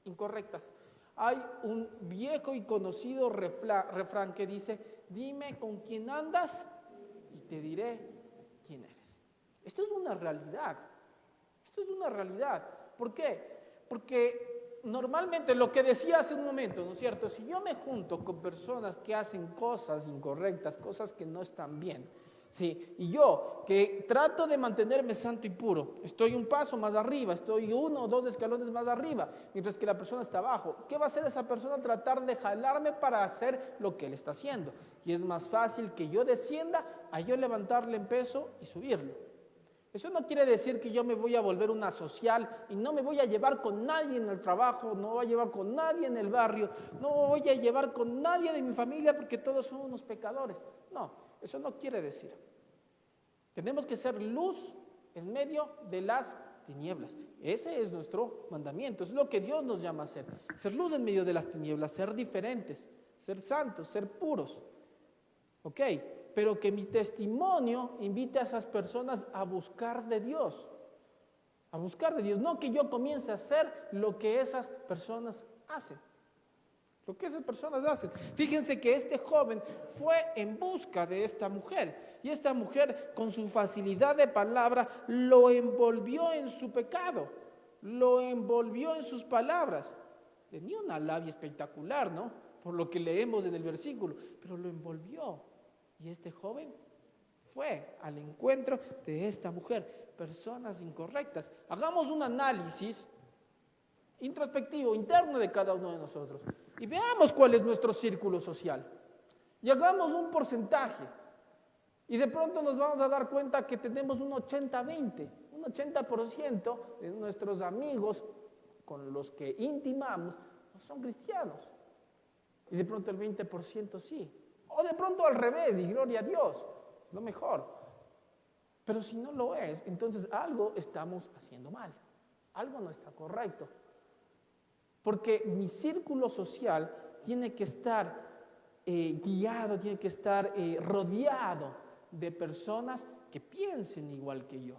incorrectas. Hay un viejo y conocido refrán que dice: dime con quién andas y te diré quién eres. Esto es una realidad. ¿Por qué? Porque normalmente lo que decía hace un momento, ¿no es cierto? Si yo me junto con personas que hacen cosas incorrectas, cosas que no están bien, ¿sí? Y yo que trato de mantenerme santo y puro, estoy un paso más arriba, estoy 1 o 2 escalones más arriba, mientras que la persona está abajo. ¿Qué va a hacer esa persona? Tratar de jalarme para hacer lo que él está haciendo. Y es más fácil que yo descienda a yo levantarle en peso y subirlo. Eso no quiere decir que yo me voy a volver una social y no me voy a llevar con nadie en el trabajo, no voy a llevar con nadie en el barrio, no voy a llevar con nadie de mi familia porque todos son unos pecadores. No, eso no quiere decir. Tenemos que ser luz en medio de las tinieblas. Ese es nuestro mandamiento, es lo que Dios nos llama a hacer. Ser luz en medio de las tinieblas, ser diferentes, ser santos, ser puros. ¿Ok? Pero que mi testimonio invite a esas personas a buscar de Dios. A buscar de Dios. No que yo comience a hacer lo que esas personas hacen. Lo que esas personas hacen. Fíjense que este joven fue en busca de esta mujer. Y esta mujer, con su facilidad de palabra, lo envolvió en su pecado. Lo envolvió en sus palabras. Tenía una labia espectacular, ¿no? Por lo que leemos en el versículo. Pero lo envolvió. Y este joven fue al encuentro de esta mujer, personas incorrectas. Hagamos un análisis introspectivo, interno de cada uno de nosotros y veamos cuál es nuestro círculo social. Y hagamos un porcentaje y de pronto nos vamos a dar cuenta que tenemos un 80-20, un 80% de nuestros amigos con los que intimamos no son cristianos. Y de pronto el 20% sí. O de pronto al revés, y gloria a Dios, lo mejor. Pero si no lo es, entonces algo estamos haciendo mal, algo no está correcto. Porque mi círculo social tiene que estar guiado, tiene que estar rodeado de personas que piensen igual que yo,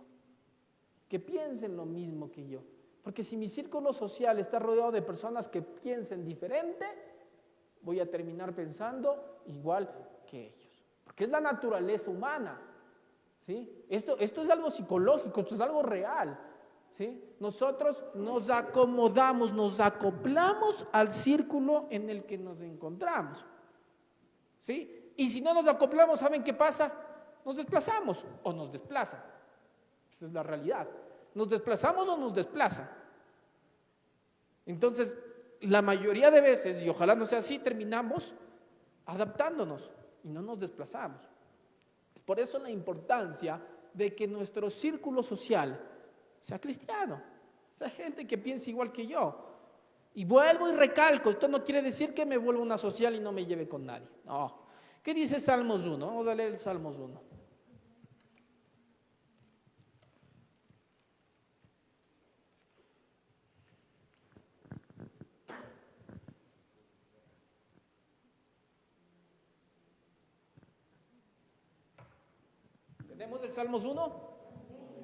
que piensen lo mismo que yo. Porque si mi círculo social está rodeado de personas que piensen diferente, voy a terminar pensando igual que ellos. Porque es la naturaleza humana, ¿sí? Esto es algo psicológico, esto es algo real, ¿sí? Nosotros nos acomodamos, nos acoplamos al círculo en el que nos encontramos, ¿sí? Y si no nos acoplamos, ¿saben qué pasa? Nos desplazamos o nos desplazan. Esa es la realidad. ¿Nos desplazamos o nos desplazan? Entonces, la mayoría de veces, y ojalá no sea así, terminamos adaptándonos y no nos desplazamos. Es por eso la importancia de que nuestro círculo social sea cristiano, sea gente que piense igual que yo. Y vuelvo y recalco, esto no quiere decir que me vuelva una social y no me lleve con nadie. No. ¿Qué dice Salmos 1? Vamos a leer el Salmos 1. ¿Tenemos el Salmos 1?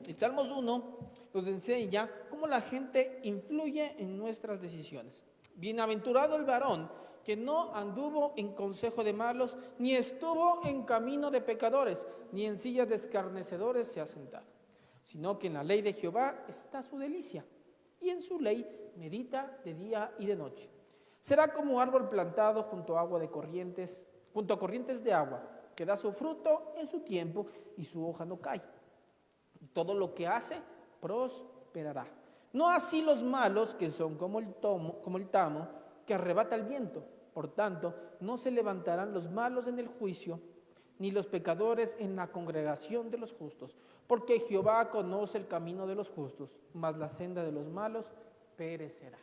El Salmos 1 nos enseña cómo la gente influye en nuestras decisiones. Bienaventurado el varón que no anduvo en consejo de malos, ni estuvo en camino de pecadores, ni en silla de escarnecedores se ha sentado, sino que en la ley de Jehová está su delicia, y en su ley medita de día y de noche. Será como árbol plantado junto a corrientes de agua, que da su fruto en su tiempo y su hoja no cae. Todo lo que hace prosperará. No así los malos, que son como el tamo que arrebata el viento. Por tanto, no se levantarán los malos en el juicio, ni los pecadores en la congregación de los justos. Porque Jehová conoce el camino de los justos, mas la senda de los malos perecerá.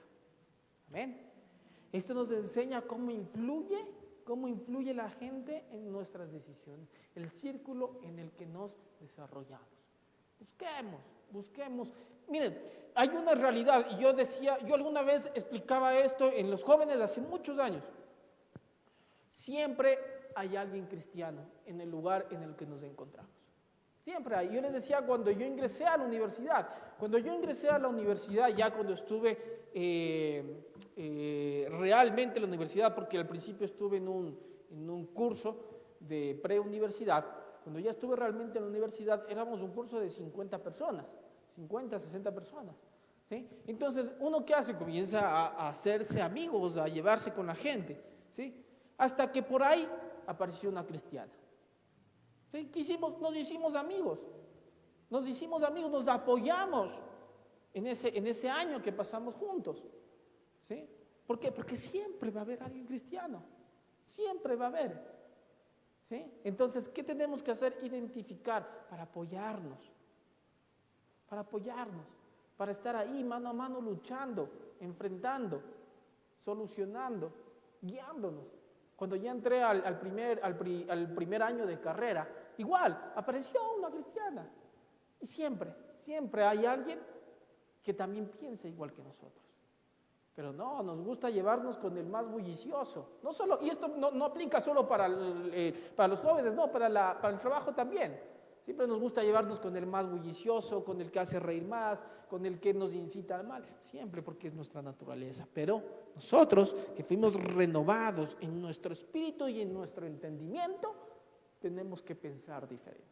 Amén. Esto nos enseña cómo influye la gente en nuestras decisiones, el círculo en el que nos desarrollamos. Busquemos. Miren, hay una realidad, y yo alguna vez explicaba esto en los jóvenes hace muchos años. Siempre hay alguien cristiano en el lugar en el que nos encontramos. Siempre hay. Yo les decía cuando yo ingresé a la universidad, ya cuando estuve realmente en la universidad, porque al principio estuve en un curso de preuniversidad. Cuando ya estuve realmente en la universidad, éramos un curso de 50 personas, 50, 60 personas, ¿sí? Entonces, ¿uno qué hace? Comienza a hacerse amigos, a llevarse con la gente, ¿sí? Hasta que por ahí apareció una cristiana. ¿Sí? ¿Qué hicimos? Nos hicimos amigos, nos apoyamos en ese año que pasamos juntos, ¿sí? ¿Por qué? Porque siempre va a haber alguien cristiano, siempre va a haber, ¿sí? Entonces, ¿qué tenemos que hacer? Identificar para apoyarnos, para estar ahí mano a mano luchando, enfrentando, solucionando, guiándonos. Cuando ya entré al primer año de carrera, igual, apareció una cristiana. Y siempre hay alguien que también piensa igual que nosotros. Pero no, nos gusta llevarnos con el más bullicioso. No solo, y esto no aplica solo para los jóvenes, no, para el trabajo también. Siempre nos gusta llevarnos con el más bullicioso, con el que hace reír más, con el que nos incita al mal. Siempre, porque es nuestra naturaleza. Pero nosotros, que fuimos renovados en nuestro espíritu y en nuestro entendimiento, tenemos que pensar diferente.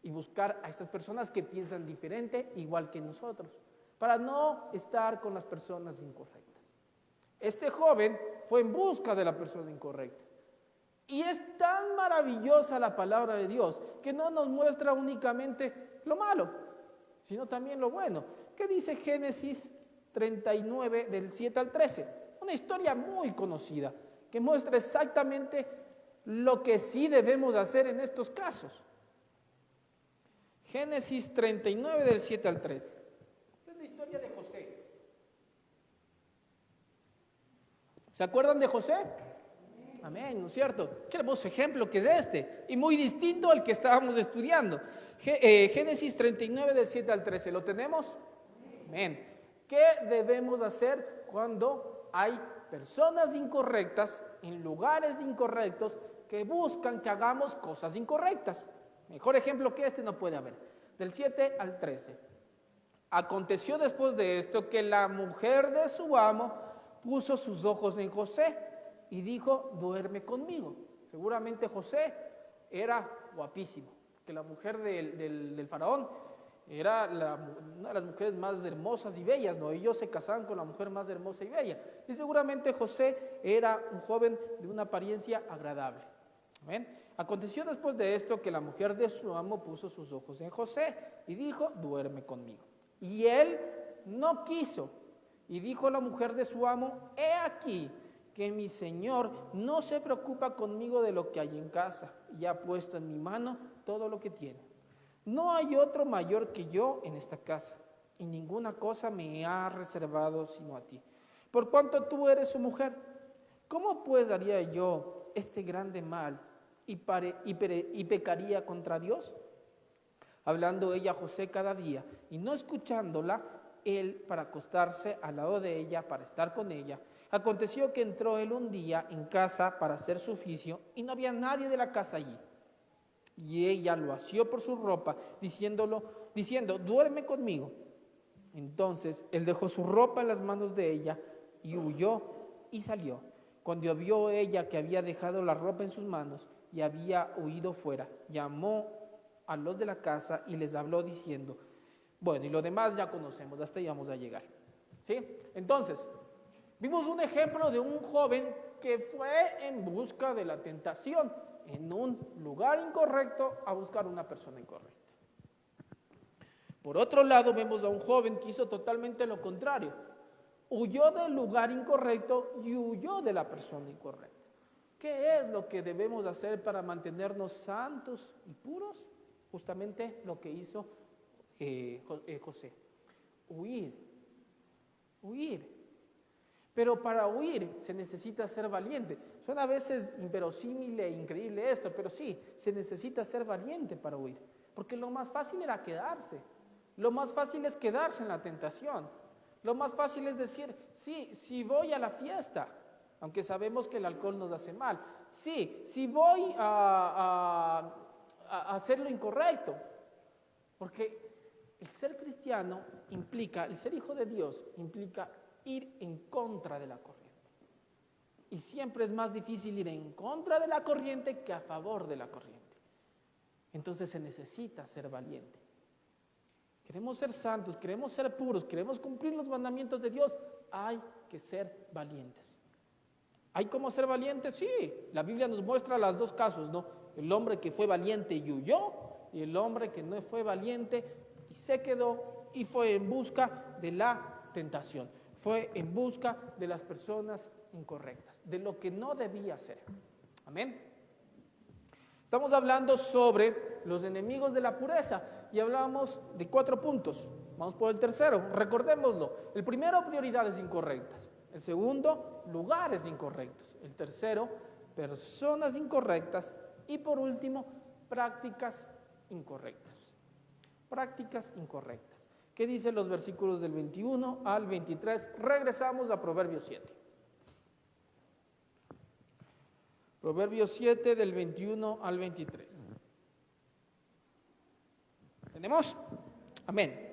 Y buscar a estas personas que piensan diferente, igual que nosotros, para no estar con las personas incorrectas. Este joven fue en busca de la persona incorrecta. Y es tan maravillosa la palabra de Dios que no nos muestra únicamente lo malo, sino también lo bueno. ¿Qué dice Génesis 39 del 7 al 13? Una historia muy conocida que muestra exactamente lo que sí debemos hacer en estos casos. Génesis 39 del 7 al 13. Es la historia de José. ¿Se acuerdan de José? Amén, ¿no es cierto? Qué hermoso ejemplo que es este, y muy distinto al que estábamos estudiando. Génesis 39 del 7 al 13, ¿lo tenemos? Amén. ¿Qué debemos hacer cuando hay personas incorrectas en lugares incorrectos que buscan que hagamos cosas incorrectas? Mejor ejemplo que este no puede haber. Del 7 al 13. Aconteció después de esto que la mujer de su amo puso sus ojos en José y dijo, duerme conmigo. Seguramente José era guapísimo, que la mujer del faraón era una de las mujeres más hermosas y bellas, ¿no? Ellos se casaban con la mujer más hermosa y bella. Y seguramente José era un joven de una apariencia agradable. ¿Ven? Aconteció después de esto que la mujer de su amo puso sus ojos en José y dijo, duerme conmigo. Y él no quiso. Y dijo la mujer de su amo, he aquí que mi señor no se preocupa conmigo de lo que hay en casa y ha puesto en mi mano todo lo que tiene. No hay otro mayor que yo en esta casa y ninguna cosa me ha reservado sino a ti. Por cuanto tú eres su mujer, ¿cómo pues haría yo este grande mal y pecaría contra Dios? Hablando ella a José cada día y no escuchándola, él para acostarse al lado de ella, para estar con ella. Aconteció que entró él un día en casa para hacer su oficio y no había nadie de la casa allí. Y ella lo asió por su ropa, diciendo, duerme conmigo. Entonces él dejó su ropa en las manos de ella y huyó y salió. Cuando vio ella que había dejado la ropa en sus manos y había huido fuera, llamó a los de la casa y les habló diciendo, bueno, y lo demás ya conocemos, hasta ahí vamos a llegar. ¿Sí? Entonces, vimos un ejemplo de un joven que fue en busca de la tentación en un lugar incorrecto a buscar una persona incorrecta. Por otro lado, vemos a un joven que hizo totalmente lo contrario. Huyó del lugar incorrecto y huyó de la persona incorrecta. ¿Qué es lo que debemos hacer para mantenernos santos y puros? Justamente lo que hizo José. Huir. Pero para huir se necesita ser valiente. Suena a veces inverosímil e increíble esto, pero sí, se necesita ser valiente para huir. Porque lo más fácil era quedarse. Lo más fácil es quedarse en la tentación. Lo más fácil es decir, sí voy a la fiesta, aunque sabemos que el alcohol nos hace mal. Sí voy a hacer lo incorrecto. Porque el ser cristiano implica, el ser hijo de Dios implica ir en contra de la corriente. Y siempre es más difícil ir en contra de la corriente que a favor de la corriente. Entonces se necesita ser valiente. queremos ser santos, queremos ser puros, queremos cumplir los mandamientos de Dios, hay que ser valientes. ¿Hay cómo ser valientes? Sí, la Biblia nos muestra los dos casos, ¿no? El hombre que fue valiente y huyó, y el hombre que no fue valiente y se quedó y fue en busca de la tentación, fue en busca de las personas incorrectas, de lo que no debía hacer. Amén. Estamos hablando sobre los enemigos de la pureza y hablábamos de 4 puntos. Vamos por el tercero, recordémoslo. El primero, prioridades incorrectas. El segundo, lugares incorrectos. El tercero, personas incorrectas. Y por último, prácticas incorrectas. Prácticas incorrectas. ¿Qué dicen los versículos del 21 al 23? Regresamos a Proverbios 7. Proverbios 7 del 21 al 23. ¿Tenemos? Amén.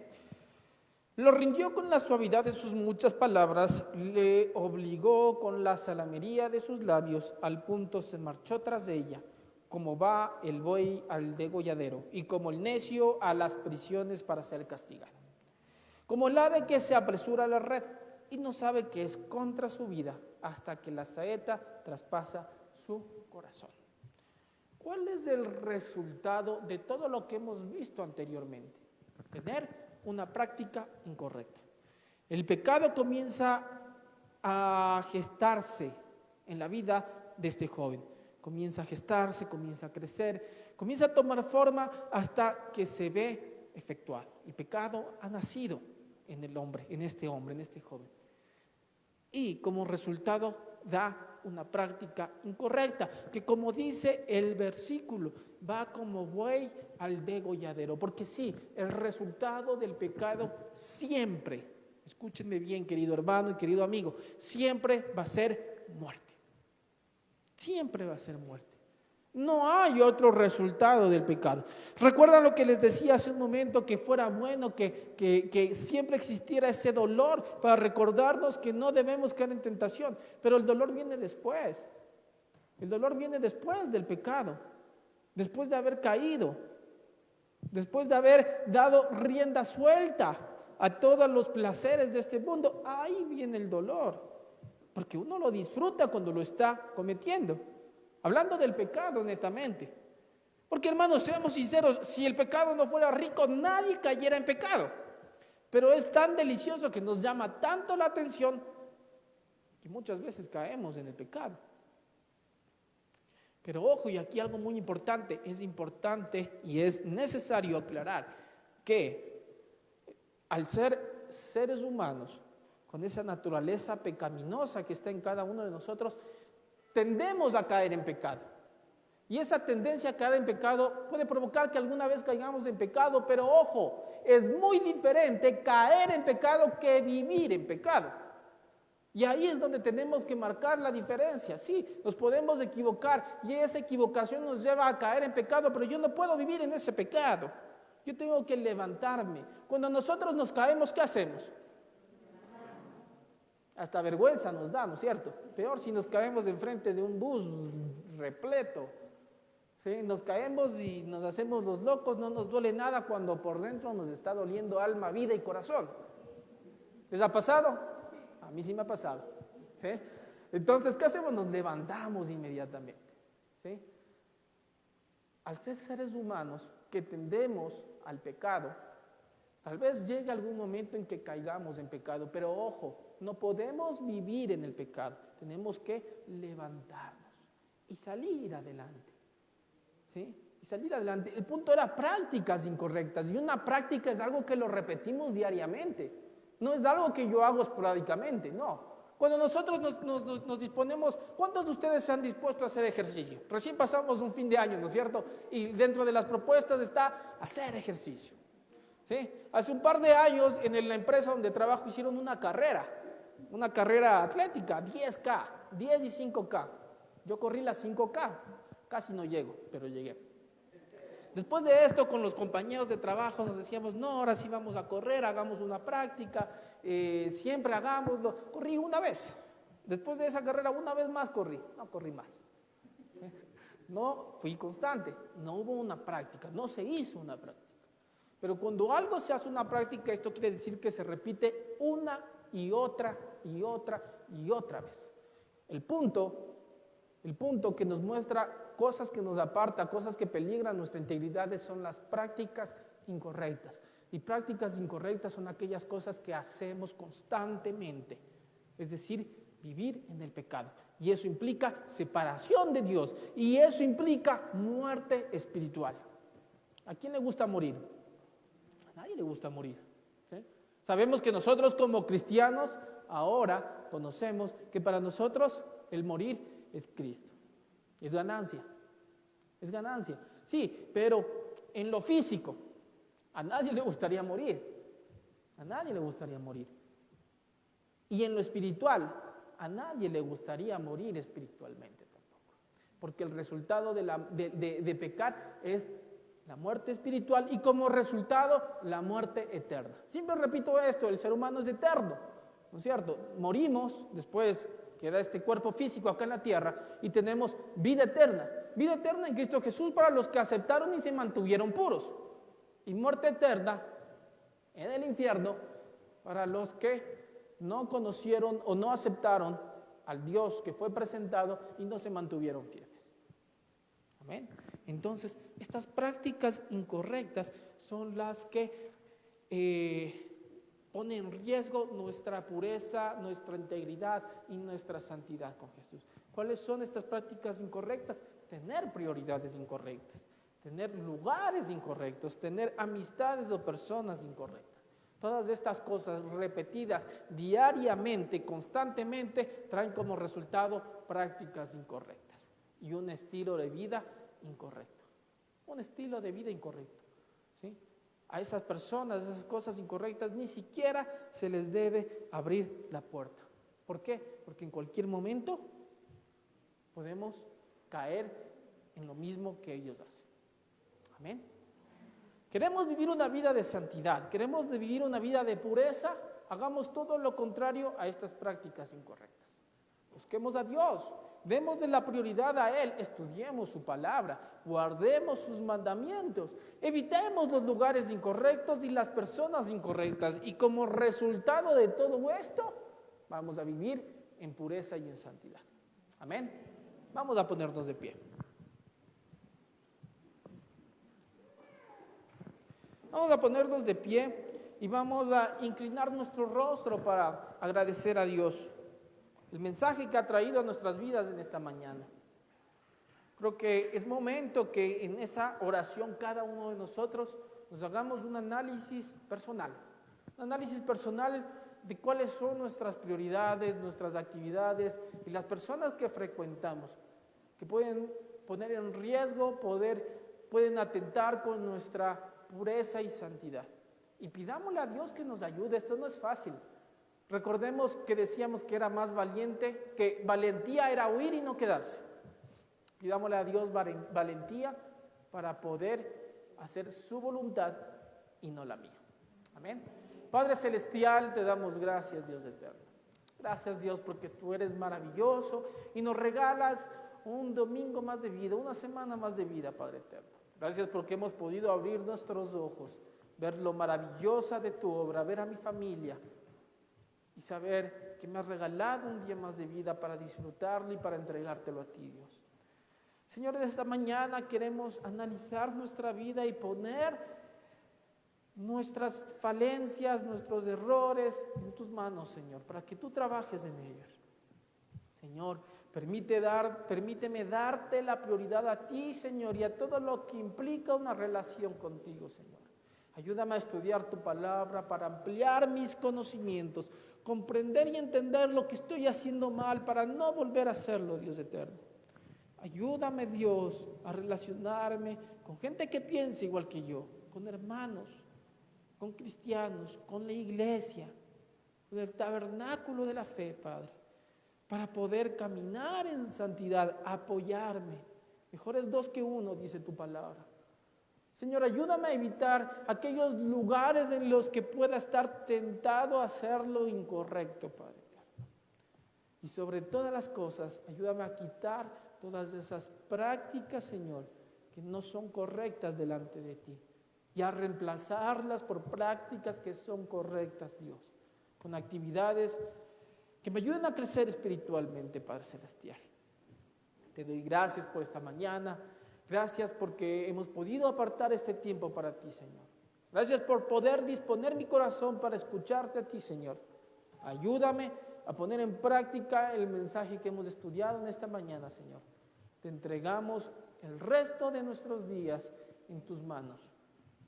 Lo rindió con la suavidad de sus muchas palabras, le obligó con la salamería de sus labios, al punto se marchó tras ella, como va el buey al degolladero, y como el necio a las prisiones para ser castigado. Como el ave que se apresura a la red, y no sabe que es contra su vida, hasta que la saeta traspasa su corazón. ¿Cuál es el resultado de todo lo que hemos visto anteriormente? Tener una práctica incorrecta. El pecado comienza a gestarse en la vida de este joven. Comienza a gestarse, comienza a crecer, comienza a tomar forma hasta que se ve efectuado. El pecado ha nacido en el hombre, en este joven. Y como resultado da una práctica incorrecta, que como dice el versículo, va como buey al degolladero. Porque sí, el resultado del pecado siempre, escúchenme bien, querido hermano y querido amigo, siempre va a ser muerte. Siempre va a ser muerte. No hay otro resultado del pecado. ¿Recuerdan lo que les decía hace un momento? Que fuera bueno que siempre existiera ese dolor para recordarnos que no debemos caer en tentación. Pero el dolor viene después. El dolor viene después del pecado. Después de haber caído. Después de haber dado rienda suelta a todos los placeres de este mundo. Ahí viene el dolor. Porque uno lo disfruta cuando lo está cometiendo. Hablando del pecado netamente. Porque hermanos, seamos sinceros, si el pecado no fuera rico, nadie cayera en pecado. Pero es tan delicioso que nos llama tanto la atención que muchas veces caemos en el pecado. Pero ojo, y aquí algo muy importante, es importante y es necesario aclarar que al ser seres humanos, con esa naturaleza pecaminosa que está en cada uno de nosotros, tendemos a caer en pecado. Y esa tendencia a caer en pecado puede provocar que alguna vez caigamos en pecado, pero ojo, es muy diferente caer en pecado que vivir en pecado. Y ahí es donde tenemos que marcar la diferencia. Sí, nos podemos equivocar y esa equivocación nos lleva a caer en pecado, pero yo no puedo vivir en ese pecado. Yo tengo que levantarme. Cuando nosotros nos caemos, ¿qué hacemos? Hasta vergüenza nos da, ¿no es cierto? Peor si nos caemos enfrente de un bus repleto. ¿Sí? Nos caemos y nos hacemos los locos, no nos duele nada cuando por dentro nos está doliendo alma, vida y corazón. ¿Les ha pasado? A mí sí me ha pasado. ¿Sí? Entonces, ¿qué hacemos? Nos levantamos inmediatamente. ¿Sí? Al ser seres humanos que tendemos al pecado, tal vez llegue algún momento en que caigamos en pecado, pero ojo, no podemos vivir en el pecado, tenemos que levantarnos y salir adelante. ¿Sí? Y salir adelante. El punto era prácticas incorrectas, y una práctica es algo que lo repetimos diariamente, no es algo que yo hago esporádicamente, no. Cuando nosotros nos disponemos, ¿cuántos de ustedes se han dispuesto a hacer ejercicio? Recién pasamos un fin de año, ¿no es cierto? Y dentro de las propuestas está hacer ejercicio. ¿Sí? Hace un par de años en la empresa donde trabajo hicieron una carrera atlética, 10K, 10 y 5K. Yo corrí las 5K, casi no llego, pero llegué. Después de esto, con los compañeros de trabajo nos decíamos, no, ahora sí vamos a correr, hagamos una práctica, siempre hagámoslo. Corrí una vez. Después de esa carrera, una vez más corrí, no corrí más. No fui constante, no hubo una práctica, no se hizo una práctica. Pero cuando algo se hace una práctica, esto quiere decir que se repite una y otra y otra y otra vez. El punto que nos muestra cosas que nos apartan, cosas que peligran nuestra integridad son las prácticas incorrectas. Y prácticas incorrectas son aquellas cosas que hacemos constantemente, es decir, vivir en el pecado. Y eso implica separación de Dios, y eso implica muerte espiritual. ¿A quién le gusta morir? A nadie le gusta morir. ¿Sí? Sabemos que nosotros como cristianos ahora conocemos que para nosotros el morir es Cristo. Es ganancia. Es ganancia. Sí, pero en lo físico, a nadie le gustaría morir. A nadie le gustaría morir. Y en lo espiritual, a nadie le gustaría morir espiritualmente tampoco. Porque el resultado de pecar es la muerte espiritual y como resultado la muerte eterna. Siempre repito esto, el ser humano es eterno, ¿no es cierto? Morimos, después queda este cuerpo físico acá en la tierra y tenemos vida eterna. Vida eterna en Cristo Jesús para los que aceptaron y se mantuvieron puros. Y muerte eterna en el infierno para los que no conocieron o no aceptaron al Dios que fue presentado y no se mantuvieron firmes. Amén. Entonces, estas prácticas incorrectas son las que ponen en riesgo nuestra pureza, nuestra integridad y nuestra santidad con Jesús. ¿Cuáles son estas prácticas incorrectas? Tener prioridades incorrectas, tener lugares incorrectos, tener amistades o personas incorrectas. Todas estas cosas repetidas diariamente, constantemente, traen como resultado prácticas incorrectas y un estilo de vida incorrecto. Un estilo de vida incorrecto. ¿Sí? A esas personas, a esas cosas incorrectas, ni siquiera se les debe abrir la puerta. ¿Por qué? Porque en cualquier momento podemos caer en lo mismo que ellos hacen. Amén. Queremos vivir una vida de santidad, queremos vivir una vida de pureza, hagamos todo lo contrario a estas prácticas incorrectas. Busquemos a Dios, demos la prioridad a Él, estudiemos su palabra, guardemos sus mandamientos, evitemos los lugares incorrectos y las personas incorrectas. Y como resultado de todo esto, vamos a vivir en pureza y en santidad. Amén. Vamos a ponernos de pie. Vamos a ponernos de pie y vamos a inclinar nuestro rostro para agradecer a Dios el mensaje que ha traído a nuestras vidas en esta mañana. Creo que es momento que en esa oración cada uno de nosotros nos hagamos un análisis personal de cuáles son nuestras prioridades, nuestras actividades y las personas que frecuentamos, que pueden poner en riesgo, pueden atentar con nuestra pureza y santidad. Y pidámosle a Dios que nos ayude, esto no es fácil. Recordemos que decíamos que era más valiente, que valentía era huir y no quedarse. Pidámosle a Dios valentía para poder hacer su voluntad y no la mía. Amén. Padre Celestial, te damos gracias, Dios eterno. Gracias, Dios, porque tú eres maravilloso y nos regalas un domingo más de vida, una semana más de vida, Padre eterno. Gracias porque hemos podido abrir nuestros ojos, ver lo maravillosa de tu obra, ver a mi familia y saber que me has regalado un día más de vida para disfrutarlo y para entregártelo a ti, Dios. Señor, esta mañana queremos analizar nuestra vida y poner nuestras falencias, nuestros errores en tus manos, Señor, para que tú trabajes en ellos. Señor, permíteme darte la prioridad a ti, Señor, y a todo lo que implica una relación contigo, Señor. Ayúdame a estudiar tu palabra para ampliar mis conocimientos, comprender y entender lo que estoy haciendo mal para no volver a hacerlo, Dios eterno. Ayúdame, Dios, a relacionarme con gente que piensa igual que yo, con hermanos, con cristianos, con la iglesia, con el tabernáculo de la fe, Padre, para poder caminar en santidad, apoyarme. Mejores dos que uno, dice tu palabra. Señor, ayúdame a evitar aquellos lugares en los que pueda estar tentado a hacer lo incorrecto, Padre. Y sobre todas las cosas, ayúdame a quitar todas esas prácticas, Señor, que no son correctas delante de ti. y a reemplazarlas por prácticas que son correctas, Dios, con actividades que me ayuden a crecer espiritualmente, Padre Celestial. Te doy gracias por esta mañana, gracias porque hemos podido apartar este tiempo para ti, Señor. Gracias por poder disponer mi corazón para escucharte a ti, Señor. Ayúdame a poner en práctica el mensaje que hemos estudiado en esta mañana, Señor. Te entregamos el resto de nuestros días en tus manos,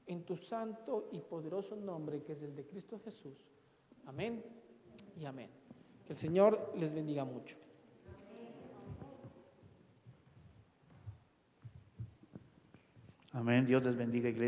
en tu santo y poderoso nombre, que es el de Cristo Jesús. Amén y amén. Que el Señor les bendiga mucho. Amén. Dios les bendiga, iglesia.